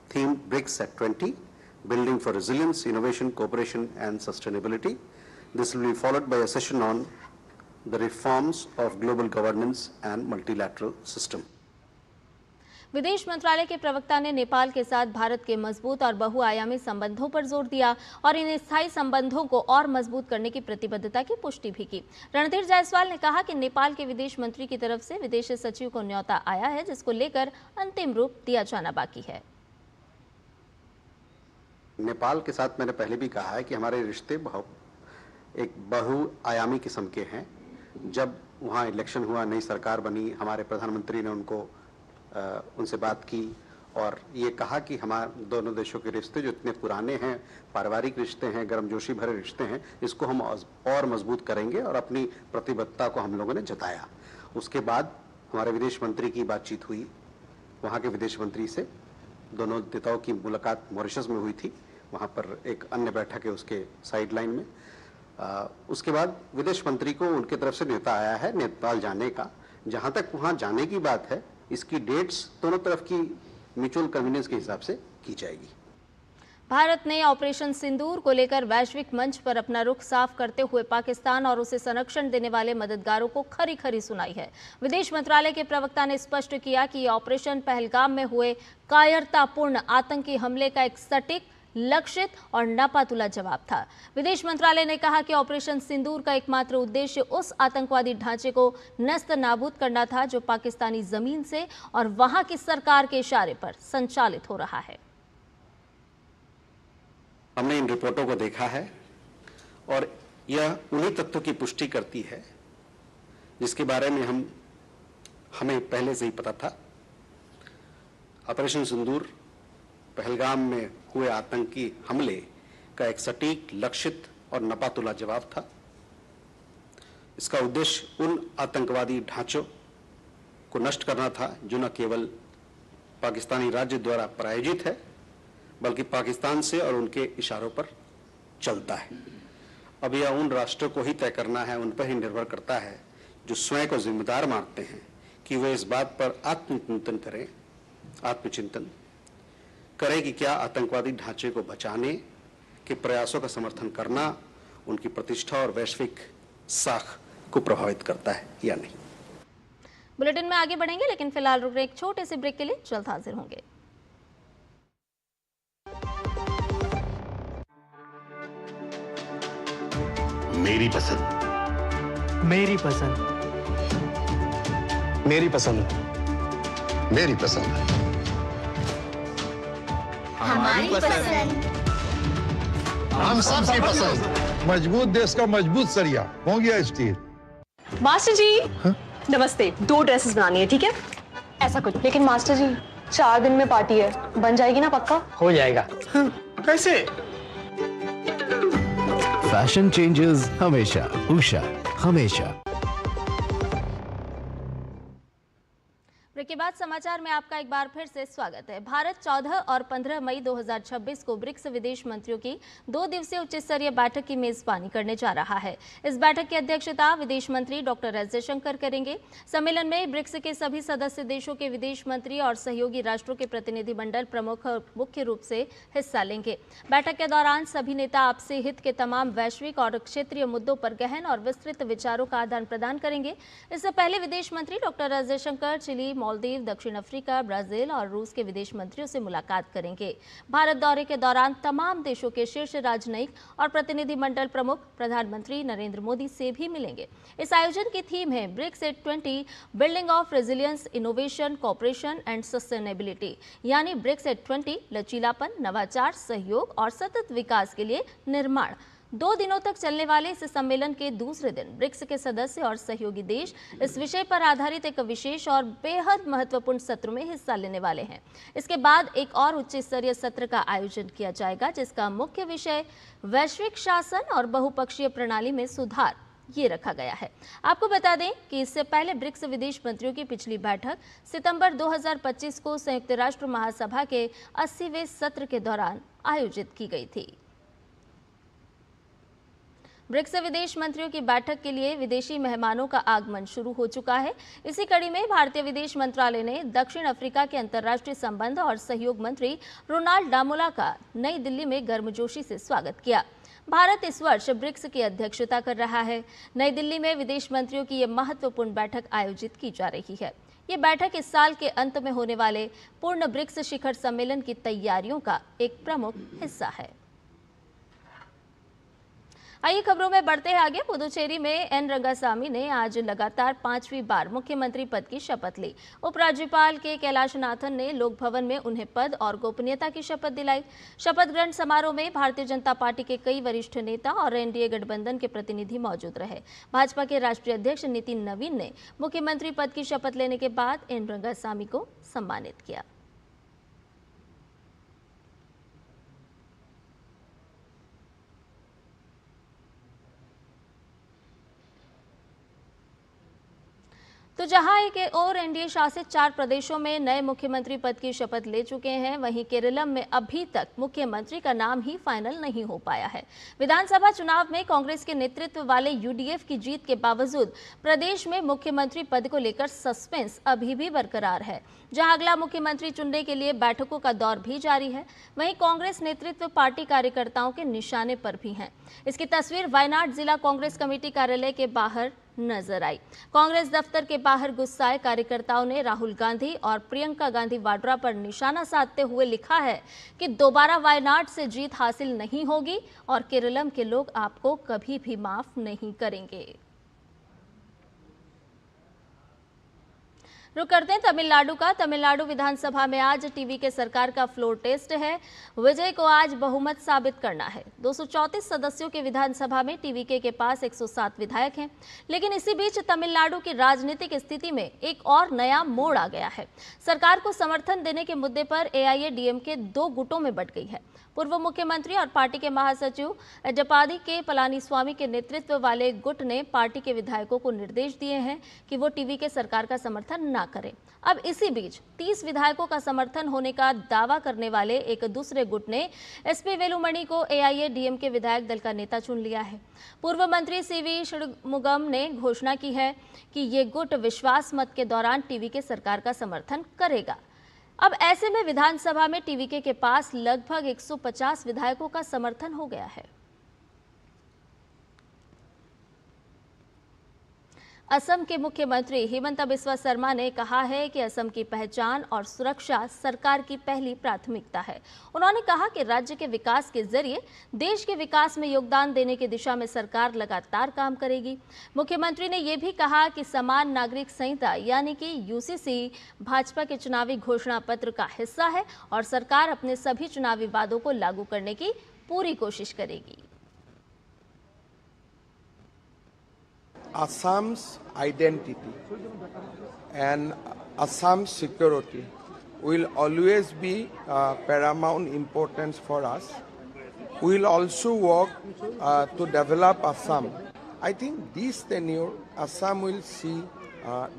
themed BRICS at 20, Building for Resilience, Innovation, Cooperation and Sustainability. This will be followed by a session on the reforms of global governance and multilateral system. विदेश मंत्रालय के प्रवक्ता ने नेपाल के साथ भारत के मजबूत और बहुआयामी संबंधों पर जोर दिया और इन स्थायी संबंधों को और मजबूत करने की प्रतिबद्धता की पुष्टि भी की। रणधीर जायसवाल ने कहा कि नेपाल के विदेश मंत्री की तरफ से विदेश सचिव को न्योता आया है, जिसको लेकर अंतिम रूप दिया जाना बाकी है। नेपाल के साथ मैंने पहले भी कहा है कि हमारे रिश्ते एक बहुआयामी किस्म के हैं। जब वहाँ इलेक्शन हुआ, नई सरकार बनी, हमारे प्रधानमंत्री ने उनसे बात की और ये कहा कि हमारे दोनों देशों के रिश्ते जो इतने पुराने हैं, पारिवारिक रिश्ते हैं, गर्मजोशी भरे रिश्ते हैं, इसको हम और मजबूत करेंगे और अपनी प्रतिबद्धता को हम लोगों ने जताया। उसके बाद हमारे विदेश मंत्री की बातचीत हुई, वहाँ के विदेश मंत्री से दोनों नेताओं की मुलाकात मॉरिशस में हुई थी, वहाँ पर एक अन्य बैठक है उसके साइड लाइन में। उसके बाद विदेश मंत्री को उनके तरफ से न्योता आया है नेपाल जाने का। जहाँ तक वहाँ जाने की बात है, इसकी डेट्स दोनों तरफ की म्यूचुअल कन्वीनियंस के हिसाब से की जाएगी। भारत ने ऑपरेशन सिंदूर को लेकर वैश्विक मंच पर अपना रुख साफ करते हुए पाकिस्तान और उसे संरक्षण देने वाले मददगारों को खरी खरी सुनाई है। विदेश मंत्रालय के प्रवक्ता ने स्पष्ट किया कि यह ऑपरेशन पहलगाम में हुए कायरतापूर्ण आतंकी हमले का एक सटीक, लक्षित और नापातुला जवाब था। विदेश मंत्रालय ने कहा कि ऑपरेशन सिंदूर का एकमात्र उद्देश्य उस आतंकवादी ढांचे को नस्त नाबूद करना था जो पाकिस्तानी जमीन से और वहां की सरकार के इशारे पर संचालित हो रहा है। हमने इन रिपोर्टों को देखा है और यह उन्हीं तथ्यों की पुष्टि करती है जिसके बारे में हमें पहले से ही पता था। ऑपरेशन सिंदूर पहलगाम में हुए आतंकी हमले का एक सटीक, लक्षित और नपातुला जवाब था। इसका उद्देश्य उन आतंकवादी ढांचों को नष्ट करना था जो न केवल पाकिस्तानी राज्य द्वारा प्रायोजित है, बल्कि पाकिस्तान से और उनके इशारों पर चलता है। अब यह उन राष्ट्रों को ही तय करना है, उन पर ही निर्भर करता है जो स्वयं को जिम्मेदार मानते हैं कि वे इस बात पर आत्मचिंतन करें कि क्या आतंकवादी ढांचे को बचाने के प्रयासों का समर्थन करना उनकी प्रतिष्ठा और वैश्विक साख को प्रभावित करता है या नहीं। बुलेटिन में आगे बढ़ेंगे, लेकिन फिलहाल रुक रहे एक छोटे से ब्रेक के लिए जल्द हाजिर होंगे। मेरी पसंद, मेरी पसंद, मेरी पसंद, मेरी पसंद, हमारी पसंद। हम सबकी पसंद। मजबूत देश का मजबूत सरिया हो गया स्टील। मास्टर जी नमस्ते, 2 ड्रेसेस बनानी है, ठीक है? ऐसा कुछ, लेकिन मास्टर जी 4 दिन में पार्टी है, बन जाएगी ना पक्का? हो जाएगा। कैसे? फैशन चेंजेस हमेशा, उषा हमेशा। ब्रेक के बाद समाचार में आपका एक बार फिर से स्वागत है। भारत 14 और 15 मई 2026 को ब्रिक्स विदेश मंत्रियों की 2 दिवसीय उच्च स्तरीय बैठक की मेजबानी करने जा रहा है। इस बैठक की अध्यक्षता विदेश मंत्री डॉक्टर एस जयशंकर करेंगे। सम्मेलन में ब्रिक्स के सभी सदस्य देशों के विदेश मंत्री और सहयोगी राष्ट्रों के प्रतिनिधिमंडल प्रमुख मुख्य रूप से हिस्सा लेंगे। बैठक के दौरान सभी नेता आपसी हित के तमाम वैश्विक और क्षेत्रीय मुद्दों पर गहन और विस्तृत विचारों का आदान प्रदान करेंगे। इससे पहले विदेश मंत्री doctor S Jaishankar Chile, Maldives, दक्षिण अफ्रीका, ब्राजील और रूस के विदेश मंत्रियों से मुलाकात करेंगे। भारत दौरे के दौरान तमाम देशों के शीर्ष राजनयिक और प्रतिनिधिमंडल प्रमुख प्रधानमंत्री नरेंद्र मोदी से भी मिलेंगे। इस आयोजन की थीम है BRICS at 20 building of resilience, innovation, cooperation and sustainability, यानी ब्रिक्स एट 20 लचीलापन, नवाचार, सहयोग और सतत विकास के लिए निर्माण। 2 दिनों तक चलने वाले इस सम्मेलन के दूसरे दिन ब्रिक्स के सदस्य और सहयोगी देश इस विषय पर आधारित एक विशेष और बेहद महत्वपूर्ण सत्र में हिस्सा लेने वाले हैं। इसके बाद एक और उच्च स्तरीय सत्र का आयोजन किया जाएगा, जिसका मुख्य विषय वैश्विक शासन और बहुपक्षीय प्रणाली में सुधार ये रखा गया है। आपको बता दें कि इससे पहले ब्रिक्स विदेश मंत्रियों की पिछली बैठक सितंबर 2025 को संयुक्त राष्ट्र महासभा के 80वें सत्र के दौरान आयोजित की गई थी। ब्रिक्स विदेश मंत्रियों की बैठक के लिए विदेशी मेहमानों का आगमन शुरू हो चुका है। इसी कड़ी में भारतीय विदेश मंत्रालय ने दक्षिण अफ्रीका के अंतर्राष्ट्रीय संबंध और सहयोग मंत्री रोनाल्ड डामोला का नई दिल्ली में गर्मजोशी से स्वागत किया। भारत इस वर्ष ब्रिक्स की अध्यक्षता कर रहा है। नई दिल्ली में विदेश मंत्रियों की यह महत्वपूर्ण बैठक आयोजित की जा रही है। ये बैठक इस साल के अंत में होने वाले पूर्ण ब्रिक्स शिखर सम्मेलन की तैयारियों का एक प्रमुख हिस्सा है। आइए खबरों में बढ़ते हैं आगे। पुदुचेरी में एन रंगासामी ने आज लगातार 5वीं बार मुख्यमंत्री पद की शपथ ली। उपराज्यपाल के कैलाशनाथन ने लोक भवन में उन्हें पद और गोपनीयता की शपथ दिलाई। शपथ ग्रहण समारोह में भारतीय जनता पार्टी के कई वरिष्ठ नेता और एनडीए गठबंधन के प्रतिनिधि मौजूद रहे। भाजपा के राष्ट्रीय अध्यक्ष नितिन नवीन ने मुख्यमंत्री पद की शपथ लेने के बाद एन रंगासामी को सम्मानित किया। तो जहां एक और एनडीए शासित 4 प्रदेशों में नए मुख्यमंत्री पद की शपथ ले चुके हैं, वहीं केरलम में अभी तक मुख्यमंत्री का नाम ही फाइनल नहीं हो पाया है। विधानसभा चुनाव में कांग्रेस के नेतृत्व वाले यूडीएफ की जीत के बावजूद प्रदेश में मुख्यमंत्री पद को लेकर सस्पेंस अभी भी बरकरार है। जहां अगला मुख्यमंत्री चुनने के लिए बैठकों का दौर भी जारी है, वहीं कांग्रेस नेतृत्व पार्टी कार्यकर्ताओं के निशाने पर भी है। इसकी तस्वीर वायनाड जिला कांग्रेस कमेटी कार्यालय के बाहर नजर आई। कांग्रेस दफ्तर के बाहर गुस्साए कार्यकर्ताओं ने राहुल गांधी और प्रियंका गांधी वाड्रा पर निशाना साधते हुए लिखा है कि दोबारा वायनाड से जीत हासिल नहीं होगी और केरलम के लोग आपको कभी भी माफ नहीं करेंगे। रुक करते हैं तमिलनाडु का। तमिलनाडु विधानसभा में आज टीवी के सरकार का फ्लोर टेस्ट है। विजय को आज बहुमत साबित करना है। 234 सदस्यों के विधानसभा में टीवीके के पास 107 विधायक हैं। लेकिन इसी बीच तमिलनाडु की राजनीतिक स्थिति में एक और नया मोड़ आ गया है। सरकार को समर्थन देने के मुद्दे पर एआईएडीएमके 2 गुटों में बंट गई है। पूर्व मुख्यमंत्री और पार्टी के महासचिव एडप्पाडी के पलानीस्वामी के नेतृत्व वाले गुट ने पार्टी के विधायकों को निर्देश दिए हैं कि वो टीवीके सरकार का समर्थन न करें। अब इसी बीच 30 विधायकों का समर्थन होने का दावा करने वाले एक दूसरे गुट ने एसपी वेलुमणि को एआईएडीएमके विधायक दल का नेता चुन लिया है। पूर्व मंत्री सीवी षणमुगम ने घोषणा की है कि ये गुट विश्वास मत के दौरान टीवीके सरकार का समर्थन करेगा। अब ऐसे में विधानसभा में टीवीके के पास लगभग 150 विधायकों का समर्थन हो गया है। असम के मुख्यमंत्री हिमंता बिस्वा शर्मा ने कहा है कि असम की पहचान और सुरक्षा सरकार की पहली प्राथमिकता है। उन्होंने कहा कि राज्य के विकास के जरिए देश के विकास में योगदान देने की दिशा में सरकार लगातार काम करेगी। मुख्यमंत्री ने यह भी कहा कि समान नागरिक संहिता यानी कि यूसीसी भाजपा के चुनावी घोषणा पत्र का हिस्सा है और सरकार अपने सभी चुनावी वादों को लागू करने की पूरी कोशिश करेगी। Assam's identity and Assam's security will always be paramount importance for us. We will also work to develop Assam. I think this tenure, Assam will see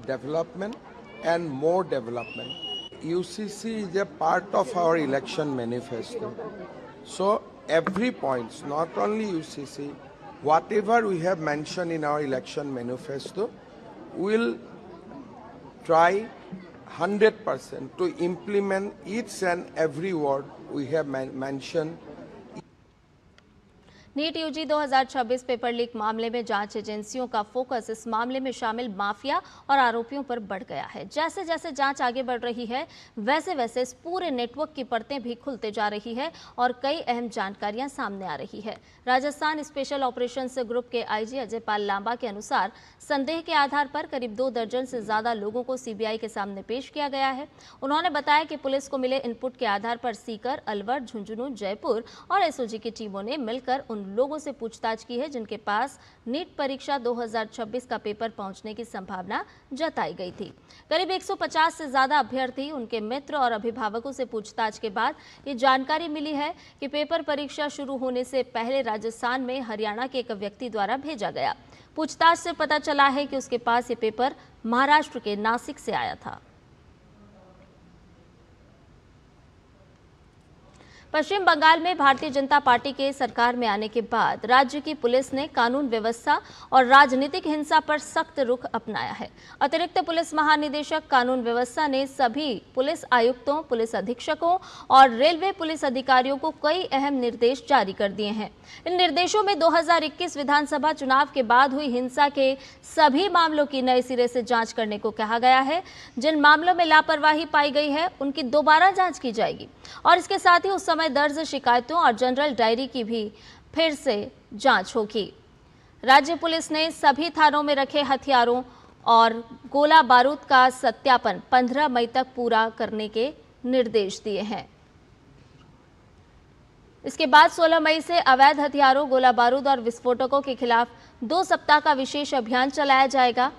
development and more development. UCC is a part of our election manifesto. So every point, not only UCC, whatever we have mentioned in our election manifesto, we'll try 100% to implement each and every word we have mentioned. NEET UG 2026 paper leak मामले में जांच एजेंसियों का focus इस मामले में शामिल mafia और आरोपियों पर बढ़ गया है। जैसे जैसे जांच आगे बढ़ रही है वैसे वैसे इस पूरे नेटवर्क की परतें भी खुलते जा रही है और कई अहम जानकारियां सामने आ रही है। राजस्थान स्पेशल ऑपरेशंस ग्रुप के आईजी अजय पाल लांबा के अनुसार संदेह के आधार पर करीब 2 दर्जन से ज्यादा लोगों को सीबीआई के सामने पेश किया गया है। उन्होंने बताया कि पुलिस को मिले इनपुट के आधार पर सीकर, अलवर, झुंझुनू, जयपुर और एसओजी की टीमों ने मिलकर उन लोगों से पूछताछ की है जिनके पास नीट परीक्षा 2026 का पेपर पहुंचने की संभावना जताई गई थी। करीब 150 से ज्यादा अभ्यर्थी, उनके मित्र और अभिभावकों से पूछताछ के बाद ये जानकारी मिली है कि पेपर परीक्षा शुरू होने से पहले राजस्थान में हरियाणा के एक व्यक्ति द्वारा भेजा गया। पूछताछ से पता चला है कि उसके पास ये पेपर महाराष्ट्र के नासिक से आया था। पश्चिम बंगाल में भारतीय जनता पार्टी के सरकार में आने के बाद राज्य की पुलिस ने कानून व्यवस्था और राजनीतिक हिंसा पर सख्त रुख अपनाया है। अतिरिक्त पुलिस महानिदेशक कानून व्यवस्था ने सभी पुलिस आयुक्तों, पुलिस अधीक्षकों और रेलवे पुलिस अधिकारियों को कई अहम निर्देश जारी कर दिए हैं। इन निर्देशों में 2021 विधानसभा चुनाव के बाद हुई हिंसा के सभी मामलों की नए सिरे से जांच करने को कहा गया है। जिन मामलों में लापरवाही पाई गई है उनकी दोबारा जांच की जाएगी और इसके साथ ही उस समय दर्ज शिकायतों और जनरल डायरी की भी फिर से जांच होगी। राज्य पुलिस ने सभी थानों में रखे हथियारों और गोला बारूद का सत्यापन 15 मई तक पूरा करने के निर्देश दिए हैं। इसके बाद 16 मई से अवैध हथियारों, गोला बारूद और विस्फोटकों के खिलाफ 2 सप्ताह का विशेष अभियान चलाया जाएगा।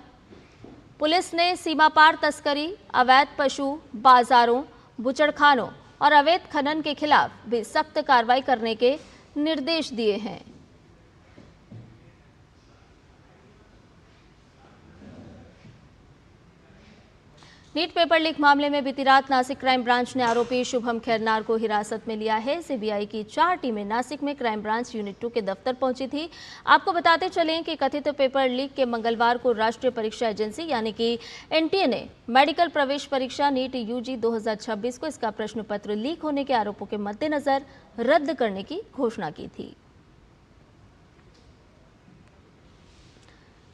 पुलिस ने सीमापार तस्करी, अवैध पशु बाजारों, बुचड़खानों और अवैध खनन के खिलाफ भी सख्त कार्रवाई करने के निर्देश दिए हैं। नीट पेपर लीक मामले में बीती रात नासिक क्राइम ब्रांच ने आरोपी शुभम खैरनार को हिरासत में लिया है। सीबीआई की 4 टीमें नासिक में क्राइम ब्रांच यूनिट 2 के दफ्तर पहुंची थी। आपको बताते चलें कि कथित पेपर लीक के मंगलवार को राष्ट्रीय परीक्षा एजेंसी यानी कि एनटीए ने मेडिकल प्रवेश परीक्षा नीट यूजी 2026 को इसका प्रश्न पत्र लीक होने के आरोपों के मद्देनजर रद्द करने की घोषणा की थी।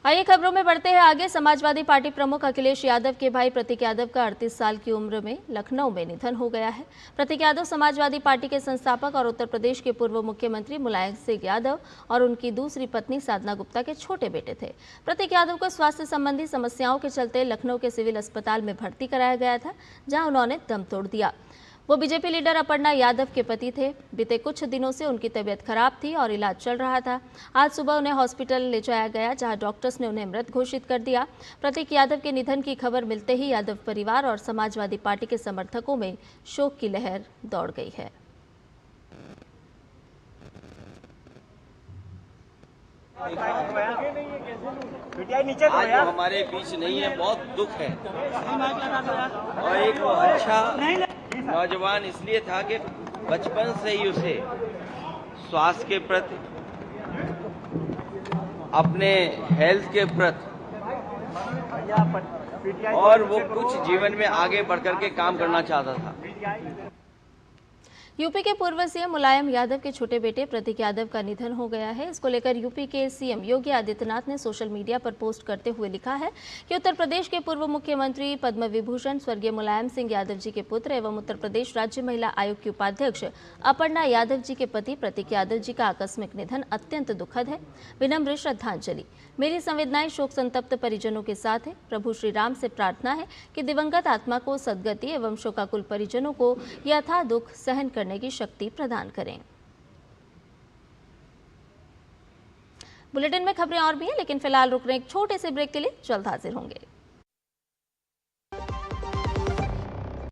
आइए खबरों में बढ़ते हैं आगे। समाजवादी पार्टी प्रमुख अखिलेश यादव के भाई प्रतीक यादव का 38 साल की उम्र में लखनऊ में निधन हो गया है। प्रतीक यादव समाजवादी पार्टी के संस्थापक और उत्तर प्रदेश के पूर्व मुख्यमंत्री मुलायम सिंह यादव और उनकी दूसरी पत्नी साधना गुप्ता के छोटे बेटे थे। प्रतीक यादव को स्वास्थ्य संबंधी समस्याओं के चलते लखनऊ के सिविल अस्पताल में भर्ती कराया गया था, जहां उन्होंने दम तोड़ दिया। वो बीजेपी लीडर अपर्णा यादव के पति थे। बीते कुछ दिनों से उनकी तबीयत खराब थी और इलाज चल रहा था। आज सुबह उन्हें हॉस्पिटल ले जाया गया, जहां डॉक्टर्स ने उन्हें मृत घोषित कर दिया। प्रतीक यादव के निधन की खबर मिलते ही यादव परिवार और समाजवादी पार्टी के समर्थकों में शोक की लहर दौड़ गई है। आज वो हमारे बीच नहीं है, बहुत दुख है। और एक अच्छा नौजवान इसलिए था कि बचपन से ही उसे स्वास्थ्य के प्रति, अपने हेल्थ के प्रति और वो कुछ जीवन में आगे बढ़कर के काम करना चाहता था। यूपी के पूर्व सीएम मुलायम यादव के छोटे बेटे प्रतीक यादव का निधन हो गया है। इसको लेकर यूपी के सीएम योगी आदित्यनाथ ने सोशल मीडिया पर पोस्ट करते हुए लिखा है कि उत्तर प्रदेश के पूर्व मुख्यमंत्री पद्म विभूषण स्वर्गीय मुलायम सिंह यादव जी के पुत्र एवं उत्तर प्रदेश राज्य महिला आयोग की उपाध्यक्ष अपर्णा यादव जी के पति प्रतीक यादव जी का आकस्मिक निधन अत्यंत दुखद है। विनम्र श्रद्धांजलि। मेरी संवेदनाएं शोक संतप्त परिजनों के साथ है। प्रभु श्री राम से प्रार्थना है कि दिवंगत आत्मा को सद्गति एवं शोकाकुल परिजनों को यथा दुख सहन करने की शक्ति प्रदान करें। बुलेटिन में खबरें और भी हैं, लेकिन फिलहाल रुक रहे एक छोटे से ब्रेक के लिए जल्द हाजिर होंगे।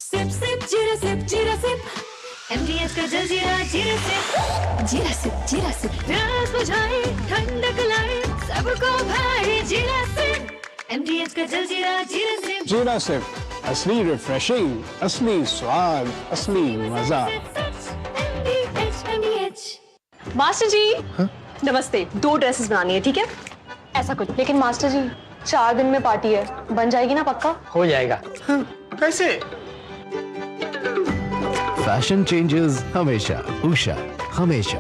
सिप सिप जीरा सिप जीरा सिप MDH का जलजीरा जीरा सिप जीरा सिप जीरा सिप प्यास बुझाए ठंडक लाए सबको भाए जीरा सिप MDH का जलजीरा जीरा सिप जीरा सिप असली रिफ्रेशिंग, असली स्वाद, असली मजा। मास्टर जी नमस्ते, 2 ड्रेसेस बनानी है, ठीक है? ऐसा कुछ। लेकिन मास्टर जी 4 दिन में पार्टी है, बन जाएगी ना पक्का? हो जाएगा। कैसे? फैशन चेंजेस हमेशा, उषा हमेशा।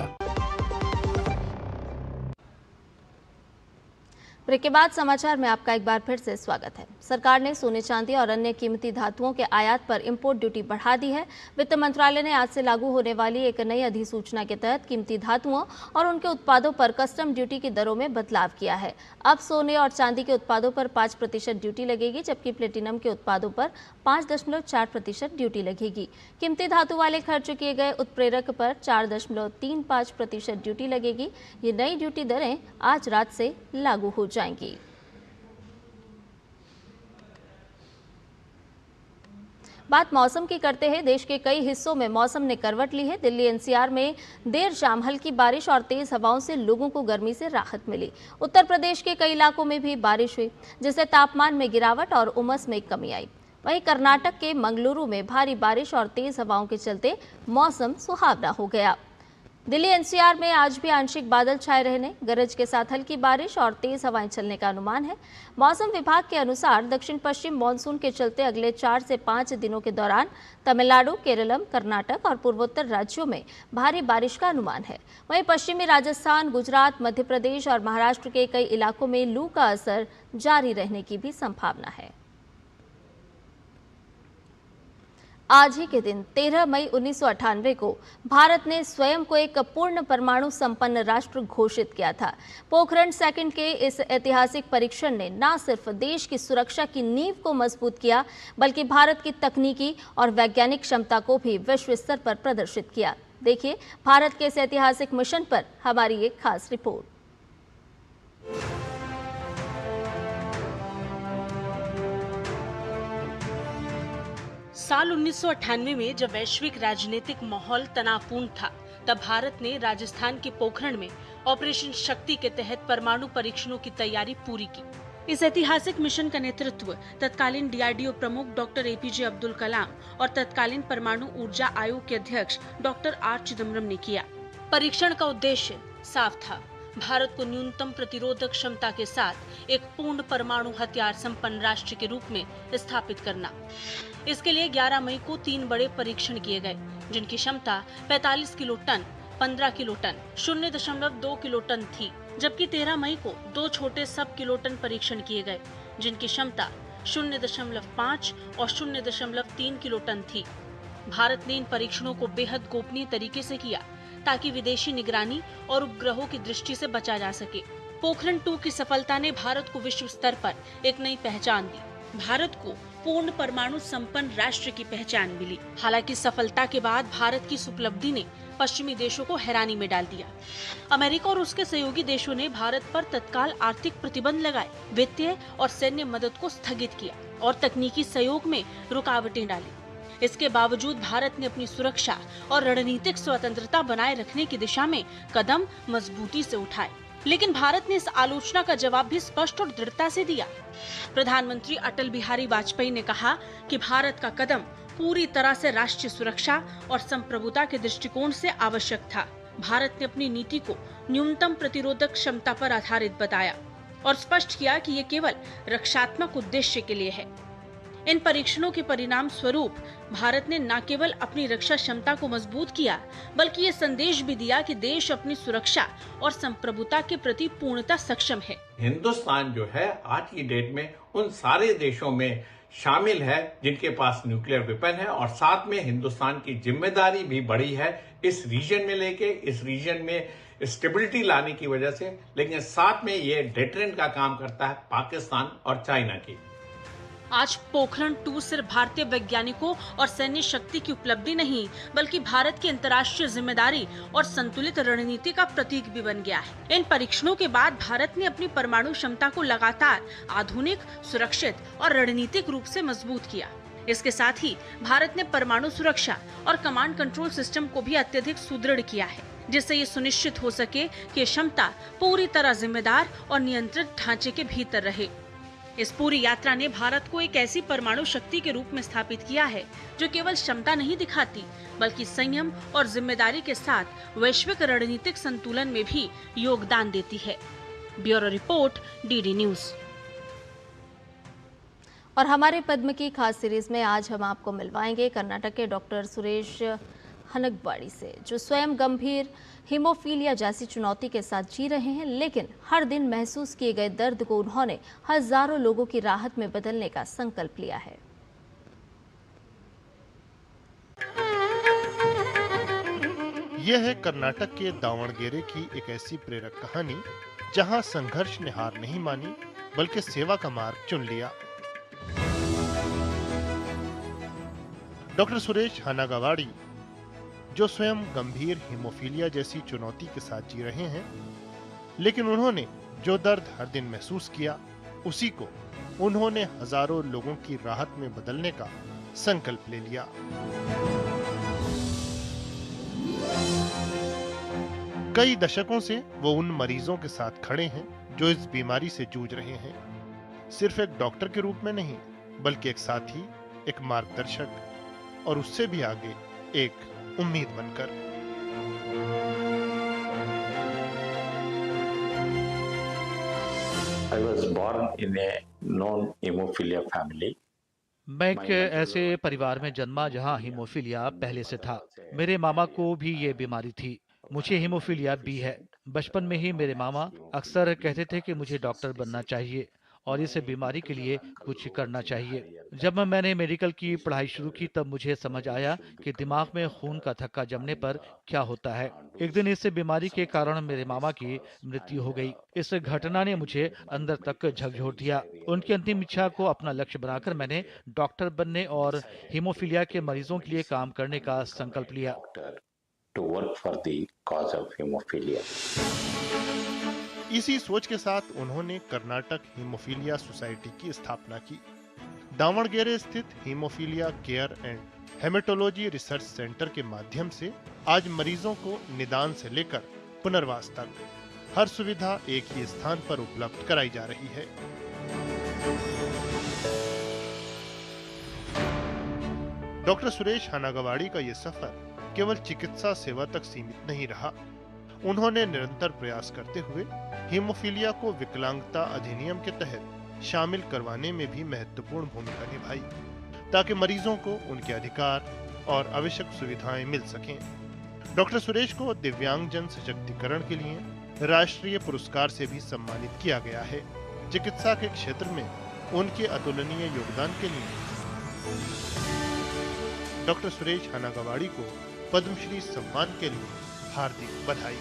ब्रेक के बाद समाचार में आपका एक बार फिर से स्वागत है। सरकार ने सोने चांदी और अन्य कीमती धातुओं के आयात पर इंपोर्ट ड्यूटी बढ़ा दी है। वित्त मंत्रालय ने आज से लागू होने वाली एक नई अधिसूचना के तहत कीमती धातुओं और उनके उत्पादों पर कस्टम ड्यूटी की दरों में बदलाव किया है। अब सोने और चांदी के उत्पादों पर 5% ड्यूटी लगेगी, जबकि प्लेटिनम के उत्पादों पर 5.4% ड्यूटी लगेगी। कीमती धातु वाले खर्च किए गए उत्प्रेरक पर 4.35% ड्यूटी लगेगी। ये नई ड्यूटी दरें आज रात से लागू हो जाएंगी। बात मौसम की करते हैं। देश के कई हिस्सों में मौसम ने करवट ली है। दिल्ली एनसीआर में देर शाम हल्की बारिश और तेज हवाओं से लोगों को गर्मी से राहत मिली। उत्तर प्रदेश के कई इलाकों में भी बारिश हुई, जिससे तापमान में गिरावट और उमस में कमी आई। वहीं कर्नाटक के मंगलुरु में भारी बारिश और तेज हवाओं के चलते मौसम सुहावना हो गया। दिल्ली एनसीआर में आज भी आंशिक बादल छाए रहने, गरज के साथ हल्की बारिश और तेज हवाएं चलने का अनुमान है। मौसम विभाग के अनुसार दक्षिण पश्चिम मानसून के चलते अगले 4 से 5 दिनों के दौरान तमिलनाडु, केरलम, कर्नाटक और पूर्वोत्तर राज्यों में भारी बारिश का अनुमान है। वहीं पश्चिमी राजस्थान, गुजरात, मध्य प्रदेश और महाराष्ट्र के कई इलाकों में लू का असर जारी रहने की भी संभावना है। आज ही के दिन 13 मई 1998 को भारत ने स्वयं को एक पूर्ण परमाणु संपन्न राष्ट्र घोषित किया था। पोखरण सेकंड के इस ऐतिहासिक परीक्षण ने न सिर्फ देश की सुरक्षा की नींव को मजबूत किया, बल्कि भारत की तकनीकी और वैज्ञानिक क्षमता को भी विश्व स्तर पर प्रदर्शित किया। देखिए भारत के इस ऐतिहासिक मिशन पर हमारी एक खास रिपोर्ट। साल 1998 में जब वैश्विक राजनीतिक माहौल तनावपूर्ण था, तब भारत ने राजस्थान के पोखरण में ऑपरेशन शक्ति के तहत परमाणु परीक्षणों की तैयारी पूरी की। इस ऐतिहासिक मिशन का नेतृत्व तत्कालीन डीआरडीओ प्रमुख डॉक्टर एपीजे अब्दुल कलाम और तत्कालीन परमाणु ऊर्जा आयोग के अध्यक्ष डॉक्टर आर चिदम्बरम ने किया। परीक्षण का उद्देश्य साफ था, भारत को न्यूनतम प्रतिरोधक क्षमता के साथ एक पूर्ण परमाणु हथियार संपन्न राष्ट्र के रूप में स्थापित करना। इसके लिए 11 मई को 3 बड़े परीक्षण किए गए, जिनकी क्षमता 45 kilo ton, 15 kilo ton, 0.2 kilo ton थी, जबकि 13 मई को 2 छोटे सब किलो टन परीक्षण किए गए, जिनकी क्षमता 0.5 और 0.3 किलो टन थी। भारत ने इन परीक्षणों को बेहद गोपनीय तरीके से किया, ताकि विदेशी निगरानी और उपग्रहों की दृष्टि से बचा जा सके। पोखरण 2 की सफलता ने भारत को विश्व स्तर पर एक नई पहचान दी। भारत को पूर्ण परमाणु संपन्न राष्ट्र की पहचान मिली। हालांकि सफलता के बाद भारत की इस उपलब्धि ने पश्चिमी देशों को हैरानी में डाल दिया। अमेरिका और उसके सहयोगी देशों ने भारत पर तत्काल आर्थिक प्रतिबंध लगाए, वित्तीय और सैन्य मदद को स्थगित किया और तकनीकी सहयोग में रुकावटें डाली। इसके बावजूद भारत ने अपनी सुरक्षा और रणनीतिक स्वतंत्रता बनाए रखने की दिशा में कदम मजबूती से उठाए। लेकिन भारत ने इस आलोचना का जवाब भी स्पष्ट और दृढ़ता से दिया। प्रधानमंत्री अटल बिहारी वाजपेयी ने कहा कि भारत का कदम पूरी तरह से राष्ट्रीय सुरक्षा और संप्रभुता के दृष्टिकोण से आवश्यक था। भारत ने अपनी नीति को न्यूनतम प्रतिरोधक क्षमता पर आधारित बताया और स्पष्ट किया कि ये केवल रक्षात्मक उद्देश्य के लिए है। इन परीक्षणों के परिणाम स्वरूप भारत ने न केवल अपनी रक्षा क्षमता को मजबूत किया, बल्कि ये संदेश भी दिया कि देश अपनी सुरक्षा और संप्रभुता के प्रति पूर्णतः सक्षम है। हिंदुस्तान जो है आज की डेट में उन सारे देशों में शामिल है जिनके पास न्यूक्लियर वेपन है, और साथ में हिंदुस्तान की जिम्मेदारी भी बढ़ी है इस रीजन में लेके, इस रीजन में स्टेबिलिटी लाने की वजह से। लेकिन साथ में ये डेटरेंट का काम करता है पाकिस्तान और चाइना की। आज पोखरण 2 सिर्फ भारतीय वैज्ञानिकों और सैन्य शक्ति की उपलब्धि नहीं, बल्कि भारत की अंतर्राष्ट्रीय जिम्मेदारी और संतुलित रणनीति का प्रतीक भी बन गया है। इन परीक्षणों के बाद भारत ने अपनी परमाणु क्षमता को लगातार आधुनिक, सुरक्षित और रणनीतिक रूप से मजबूत किया। इसके साथ ही भारत ने परमाणु सुरक्षा और कमांड कंट्रोल सिस्टम को भी अत्यधिक सुदृढ़ किया है, जिससे ये सुनिश्चित हो सके कि क्षमता पूरी तरह जिम्मेदार और नियंत्रित ढांचे के भीतर रहे। इस पूरी यात्रा ने भारत को एक ऐसी परमाणु शक्ति के रूप में स्थापित किया है जो केवल क्षमता नहीं दिखाती, बल्कि संयम और जिम्मेदारी के साथ वैश्विक रणनीतिक संतुलन में भी योगदान देती है। Bureau report, DD news. और हमारे पद्म की खास सीरीज में आज हम आपको मिलवाएंगे कर्नाटक के डॉक्टर सुरेश हनगवाड़ी से, जो स्वयं गंभीर हीमोफीलिया जैसी चुनौती के साथ जी रहे हैं, लेकिन हर दिन महसूस किए गए दर्द को उन्होंने हजारों लोगों की राहत में बदलने का संकल्प लिया है। यह है कर्नाटक के दावणगेरे की एक ऐसी प्रेरक कहानी जहां संघर्ष ने हार नहीं मानी बल्कि सेवा का मार्ग चुन लिया। डॉक्टर सुरेश हनागवाड़ी, जो स्वयं गंभीर हीमोफीलिया जैसी चुनौती के साथ जी रहे हैं, लेकिन उन्होंने जो दर्द हर दिन महसूस किया, उसी को उन्होंने हजारों लोगों की राहत में बदलने का संकल्प ले लिया। कई दशकों से वो उन मरीजों के साथ खड़े हैं जो इस बीमारी से जूझ रहे हैं, सिर्फ एक डॉक्टर के रूप में नहीं, बल्कि एक साथी, एक मार्गदर्शक और उससे भी आगे एक उम्मीद बनकर। I was born in a non-hemophilia family. मैं एक ऐसे परिवार में जन्मा जहां हीमोफीलिया पहले से था। मेरे मामा को भी ये बीमारी थी। मुझे हीमोफीलिया भी है। बचपन में ही मेरे मामा अक्सर कहते थे कि मुझे डॉक्टर बनना चाहिए और इस बीमारी के लिए कुछ करना चाहिए। जब मैंने मेडिकल की पढ़ाई शुरू की तब मुझे समझ आया कि दिमाग में खून का थक्का जमने पर क्या होता है। एक दिन इस बीमारी के कारण मेरे मामा की मृत्यु हो गई। इस घटना ने मुझे अंदर तक झकझोर दिया। उनकी अंतिम इच्छा को अपना लक्ष्य बनाकर मैंने डॉक्टर बनने और हीमोफीलिया के मरीजों के लिए काम करने का संकल्प लिया। To work for the cause of hemophilia. इसी सोच के साथ उन्होंने कर्नाटक हीमोफीलिया सोसाइटी की स्थापना की। दावणगेरे स्थित haemophilia care and haematology research centre के माध्यम से आज मरीजों को निदान से लेकर पुनर्वास तक हर सुविधा एक ही स्थान पर उपलब्ध कराई जा रही है। डॉक्टर सुरेश हनागवाड़ी का ये सफर केवल चिकित्सा सेवा तक सीमित नहीं रहा। उन्होंने निरंतर प्रयास करते हुए हीमोफीलिया को विकलांगता अधिनियम के तहत शामिल करवाने में भी महत्वपूर्ण भूमिका निभाई, ताकि मरीजों को उनके अधिकार और आवश्यक सुविधाएं मिल सकें। डॉक्टर सुरेश को दिव्यांगजन सशक्तिकरण के लिए राष्ट्रीय पुरस्कार से भी सम्मानित किया गया है। चिकित्सा के क्षेत्र में उनके अतुलनीय योगदान के लिए डॉक्टर सुरेश हनागवाड़ी को पद्मश्री सम्मान के लिए हार्दिक बधाई।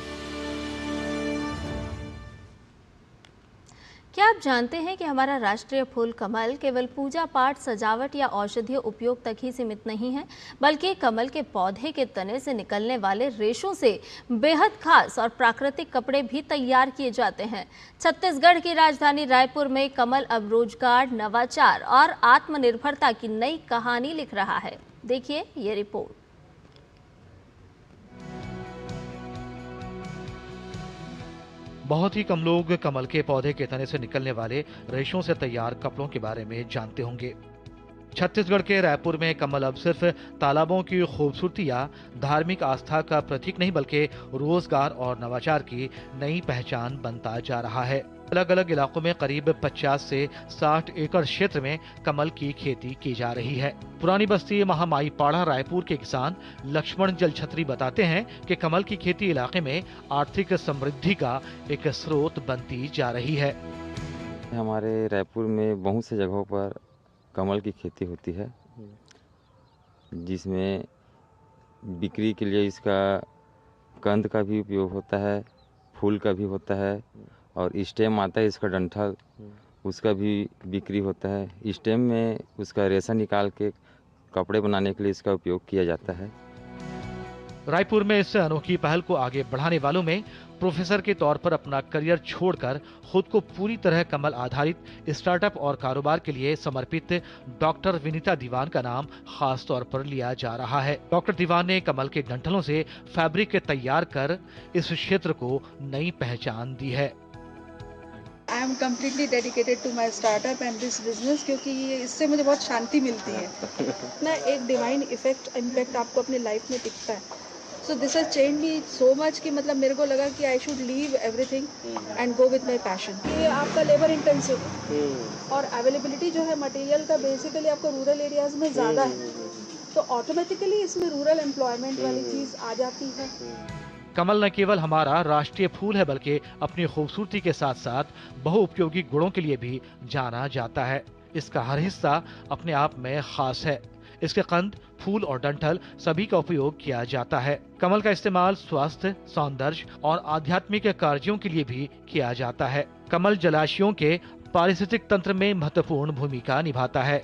क्या आप जानते हैं कि हमारा राष्ट्रीय फूल कमल केवल पूजा पाठ, सजावट या औषधीय उपयोग तक ही सीमित नहीं है, बल्कि कमल के पौधे के तने से निकलने वाले रेशों से बेहद खास और प्राकृतिक कपड़े भी तैयार किए जाते हैं। छत्तीसगढ़ की राजधानी रायपुर में कमल अब रोजगार, नवाचार और आत्मनिर्भरता की नई कहानी लिख रहा है। देखिए ये रिपोर्ट। बहुत ही कम लोग कमल के पौधे के तने से निकलने वाले रेशों से तैयार कपड़ों के बारे में जानते होंगे। छत्तीसगढ़ के रायपुर में कमल अब सिर्फ तालाबों की खूबसूरती या धार्मिक आस्था का प्रतीक नहीं, बल्कि रोजगार और नवाचार की नई पहचान बनता जा रहा है। अलग अलग इलाकों में करीब 50 से 60 एकड़ क्षेत्र में कमल की खेती की जा रही है। पुरानी बस्ती महामाई पाड़ा रायपुर के किसान लक्ष्मण जलछत्री बताते हैं कि कमल की खेती इलाके में आर्थिक समृद्धि का एक स्रोत बनती जा रही है। हमारे रायपुर में बहुत से जगहों पर कमल की खेती होती है, जिसमें बिक्री के लिए इसका कंद का भी उपयोग होता है, फूल का भी होता है और स्टेम आता है इसका डंठल, उसका भी बिक्री होता है। स्टेम में उसका रेशा निकाल के कपड़े बनाने के लिए इसका उपयोग किया जाता है। रायपुर में इस अनोखी पहल को आगे बढ़ाने वालों में प्रोफेसर के तौर पर अपना करियर छोड़कर खुद को पूरी तरह कमल आधारित स्टार्टअप और कारोबार के लिए समर्पित डॉक्टर विनीता दीवान का नाम खास तौर पर लिया जा रहा है। डॉक्टर दीवान ने कमल के डंठलों से फैब्रिक तैयार कर इस क्षेत्र को नई पहचान दी है। I am completely dedicated to my startup and this business, क्योंकि इससे मुझे बहुत शांति मिलती है ना, एक डिवाइन इम्पैक्ट आपको अपनी लाइफ में दिखता है। So this has changed me so much कि मतलब मेरे को लगा कि I should leave everything and go with my passion। ये आपका लेबर इंटेंसिव है और अवेलेबिलिटी जो है मटेरियल का बेसिकली आपको रूरल एरियाज में ज़्यादा है, तो ऑटोमेटिकली इसमें रूरल एम्प्लॉयमेंट वाली चीज़ आ जाती है। कमल न केवल हमारा राष्ट्रीय फूल है बल्कि अपनी खूबसूरती के साथ साथ बहुउपयोगी गुणों के लिए भी जाना जाता है। इसका हर हिस्सा अपने आप में खास है। इसके कंद, फूल और डंठल सभी का उपयोग किया जाता है। कमल का इस्तेमाल स्वास्थ्य, सौंदर्य और आध्यात्मिक कार्यों के लिए भी किया जाता है। कमल जलाशयों के पारिस्थितिक तंत्र में महत्वपूर्ण भूमिका निभाता है।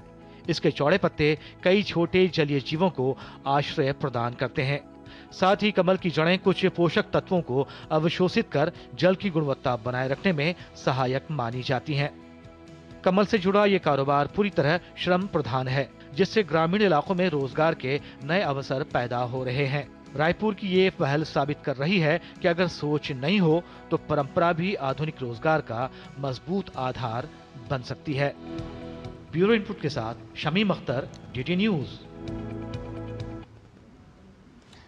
इसके चौड़े पत्ते कई छोटे जलीय जीवों को आश्रय प्रदान करते हैं। साथ ही कमल की जड़ें कुछ पोषक तत्वों को अवशोषित कर जल की गुणवत्ता बनाए रखने में सहायक मानी जाती हैं। कमल से जुड़ा ये कारोबार पूरी तरह श्रम प्रधान है, जिससे ग्रामीण इलाकों में रोजगार के नए अवसर पैदा हो रहे हैं। रायपुर की ये पहल साबित कर रही है कि अगर सोच नहीं हो तो परंपरा भी आधुनिक रोजगार का मजबूत आधार बन सकती है। ब्यूरो इनपुट के साथ शमीम अख्तर, डीटी न्यूज।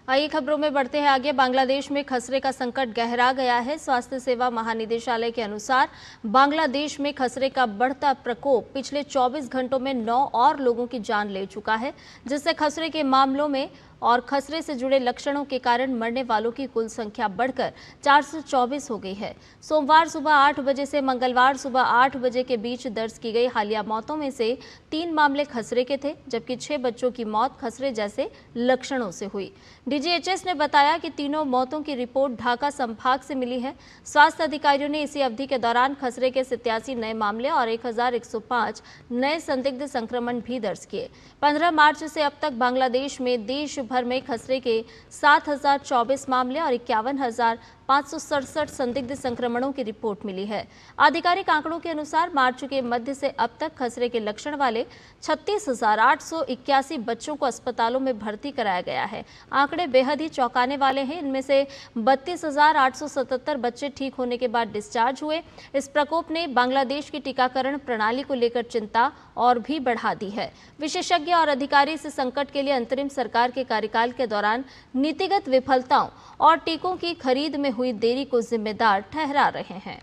आइए खबरों में बढ़ते हैं आगे। बांग्लादेश में खसरे का संकट गहरा गया है। स्वास्थ्य सेवा महानिदेशालय के अनुसार बांग्लादेश में खसरे का बढ़ता प्रकोप पिछले 24 घंटों में 9 और लोगों की जान ले चुका है, जिससे खसरे के मामलों में और खसरे से जुड़े लक्षणों के कारण मरने वालों की कुल संख्या बढ़कर 424 हो गई है। सोमवार सुबह 8 बजे से मंगलवार सुबह 8 बजे के बीच दर्ज की गई हालिया मौतों में से 3 मामले खसरे के थे, जबकि 6 बच्चों की मौत खसरे जैसे लक्षणों से हुई। डीजीएचएस ने बताया कि तीनों मौतों की रिपोर्ट ढाका संभाग से मिली है। स्वास्थ्य अधिकारियों ने इसी अवधि के दौरान खसरे के 87 नए मामले और 1105 नए संदिग्ध संक्रमण भी दर्ज किए। 15 मार्च से अब तक बांग्लादेश में देश भर में खसरे के 7024 मामले और 51,567 संदिग्ध संक्रमणों की रिपोर्ट मिली है। आधिकारिक आंकड़ों के अनुसार मार्च के मध्य से अब तक खसरे के लक्षण वाले 36,881 बच्चों को अस्पतालों में भर्ती कराया गया है। आंकड़े बेहद ही चौंकाने वाले हैं। इनमें से 32,877 बच्चे ठीक होने के बाद डिस्चार्ज हुए। इस प्रकोप ने बांग्लादेश की टीकाकरण प्रणाली को लेकर चिंता और भी बढ़ा दी है। विशेषज्ञ और अधिकारी इस संकट के लिए अंतरिम सरकार के कार्यकाल के दौरान नीतिगत विफलताओं और टीकों की खरीद में हुई देरी को जिम्मेदार ठहरा रहे हैं।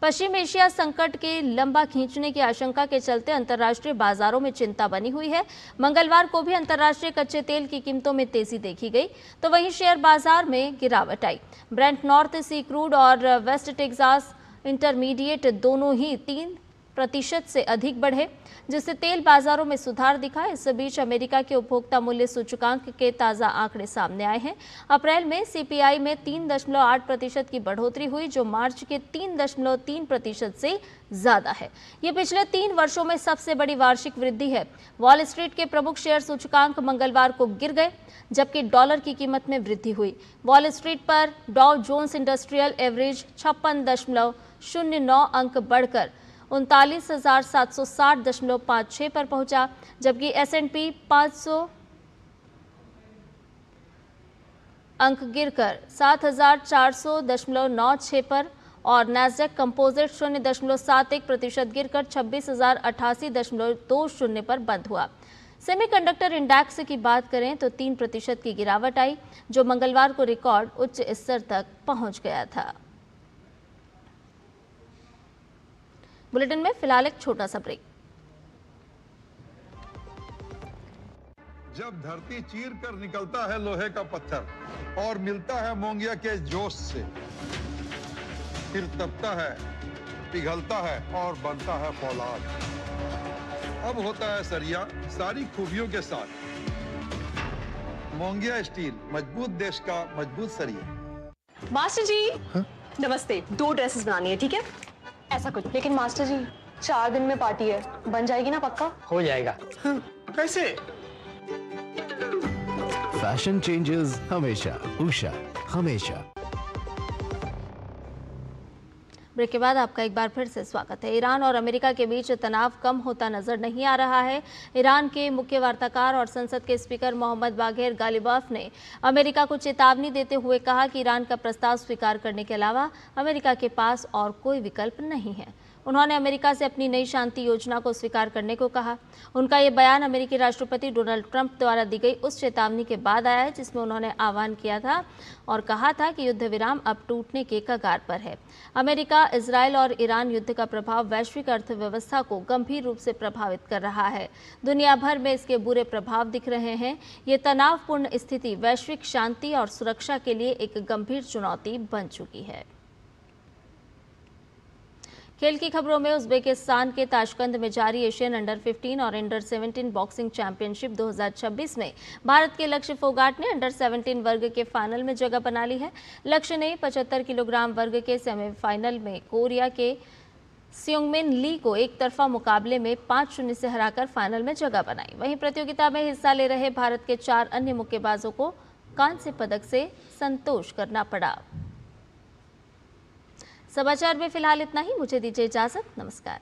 पश्चिम एशिया संकट के लंबा खींचने की आशंका के चलते अंतर्राष्ट्रीय बाजारों में चिंता बनी हुई है। मंगलवार को भी अंतर्राष्ट्रीय कच्चे तेल की कीमतों में तेजी देखी गई, तो वहीं शेयर बाजार में गिरावट आई। ब्रेंट नॉर्थ सी क्रूड और वेस्ट टेक्सास इंटरमीडिएट दोनों ही 3% से अधिक बढ़े, जिससे तेल बाजारों में सुधार दिखा। इस बीच अमेरिका के उपभोक्ता मूल्य सूचकांक के ताज़ा आंकड़े सामने आए हैं। अप्रैल में सीपीआई में 3.8% की बढ़ोतरी हुई, जो मार्च के 3.3% से ज्यादा है। ये पिछले 3 वर्षों में सबसे बड़ी वार्षिक वृद्धि है। वॉल स्ट्रीट के प्रमुख शेयर सूचकांक मंगलवार को गिर गए, जबकि डॉलर की कीमत में वृद्धि हुई। वॉल स्ट्रीट पर डॉव जोन्स इंडस्ट्रियल एवरेज 56.09 अंक बढ़कर 39,760.56 पर पहुंचा, जबकि S&P 500 अंक गिरकर 7,400.96 पर और नैस्डैक कंपोजिट 0.71% गिरकर 26,088.20 पर बंद हुआ। सेमीकंडक्टर इंडेक्स की बात करें तो 3% की गिरावट आई, जो मंगलवार को रिकॉर्ड उच्च स्तर तक पहुंच गया था। बुलेटिन में फिलहाल एक छोटा सा ब्रेक। जब धरती चीर कर निकलता है लोहे का पत्थर और मिलता है मोंगिया के जोश से, फिर तपता है, पिघलता है और बनता है फौलाद। अब होता है सरिया सारी खूबियों के साथ। मोंगिया स्टील, मजबूत देश का मजबूत सरिया। मास्टर जी नमस्ते, 2 ड्रेसेस बनानी है, ठीक है? ऐसा कुछ। लेकिन मास्टर जी 4 दिन में पार्टी है, बन जाएगी ना पक्का? हो जाएगा। कैसे? फैशन चेंजेस हमेशा, उषा हमेशा। ब्रेक के बाद आपका एक बार फिर से स्वागत है। ईरान और अमेरिका के बीच तनाव कम होता नजर नहीं आ रहा है। ईरान के मुख्य वार्ताकार और संसद के स्पीकर मोहम्मद बाघेर गालिबाफ ने अमेरिका को चेतावनी देते हुए कहा कि ईरान का प्रस्ताव स्वीकार करने के अलावा अमेरिका के पास और कोई विकल्प नहीं है। उन्होंने अमेरिका से अपनी नई शांति योजना को स्वीकार करने को कहा। उनका ये बयान अमेरिकी राष्ट्रपति डोनाल्ड ट्रंप द्वारा दी गई उस चेतावनी के बाद आया है जिसमें उन्होंने आह्वान किया था और कहा था कि युद्ध विराम अब टूटने के कगार पर है। अमेरिका, इजरायल और ईरान युद्ध का प्रभाव वैश्विक अर्थव्यवस्था को गंभीर रूप से प्रभावित कर रहा है। दुनिया भर में इसके बुरे प्रभाव दिख रहे हैं। ये तनावपूर्ण स्थिति वैश्विक शांति और सुरक्षा के लिए एक गंभीर चुनौती बन चुकी है। खेल की खबरों में उज्बेकिस्तान के ताशकंद में जारी एशियन अंडर 15 और अंडर 17 बॉक्सिंग चैंपियनशिप 2026 में भारत के लक्ष्य फोगाट ने अंडर 17 वर्ग के फाइनल में जगह बना ली है। लक्ष्य ने 75 किलोग्राम वर्ग के सेमीफाइनल में कोरिया के सियोंगमिन ली को एक तरफा मुकाबले में 5-0 से हराकर फाइनल में जगह बनाई। वहीं प्रतियोगिता में हिस्सा ले रहे भारत के 4 अन्य मुक्केबाजों को कांस्य पदक से संतोष करना पड़ा। समाचार में फिलहाल इतना ही। मुझे दीजिए इजाजत। नमस्कार।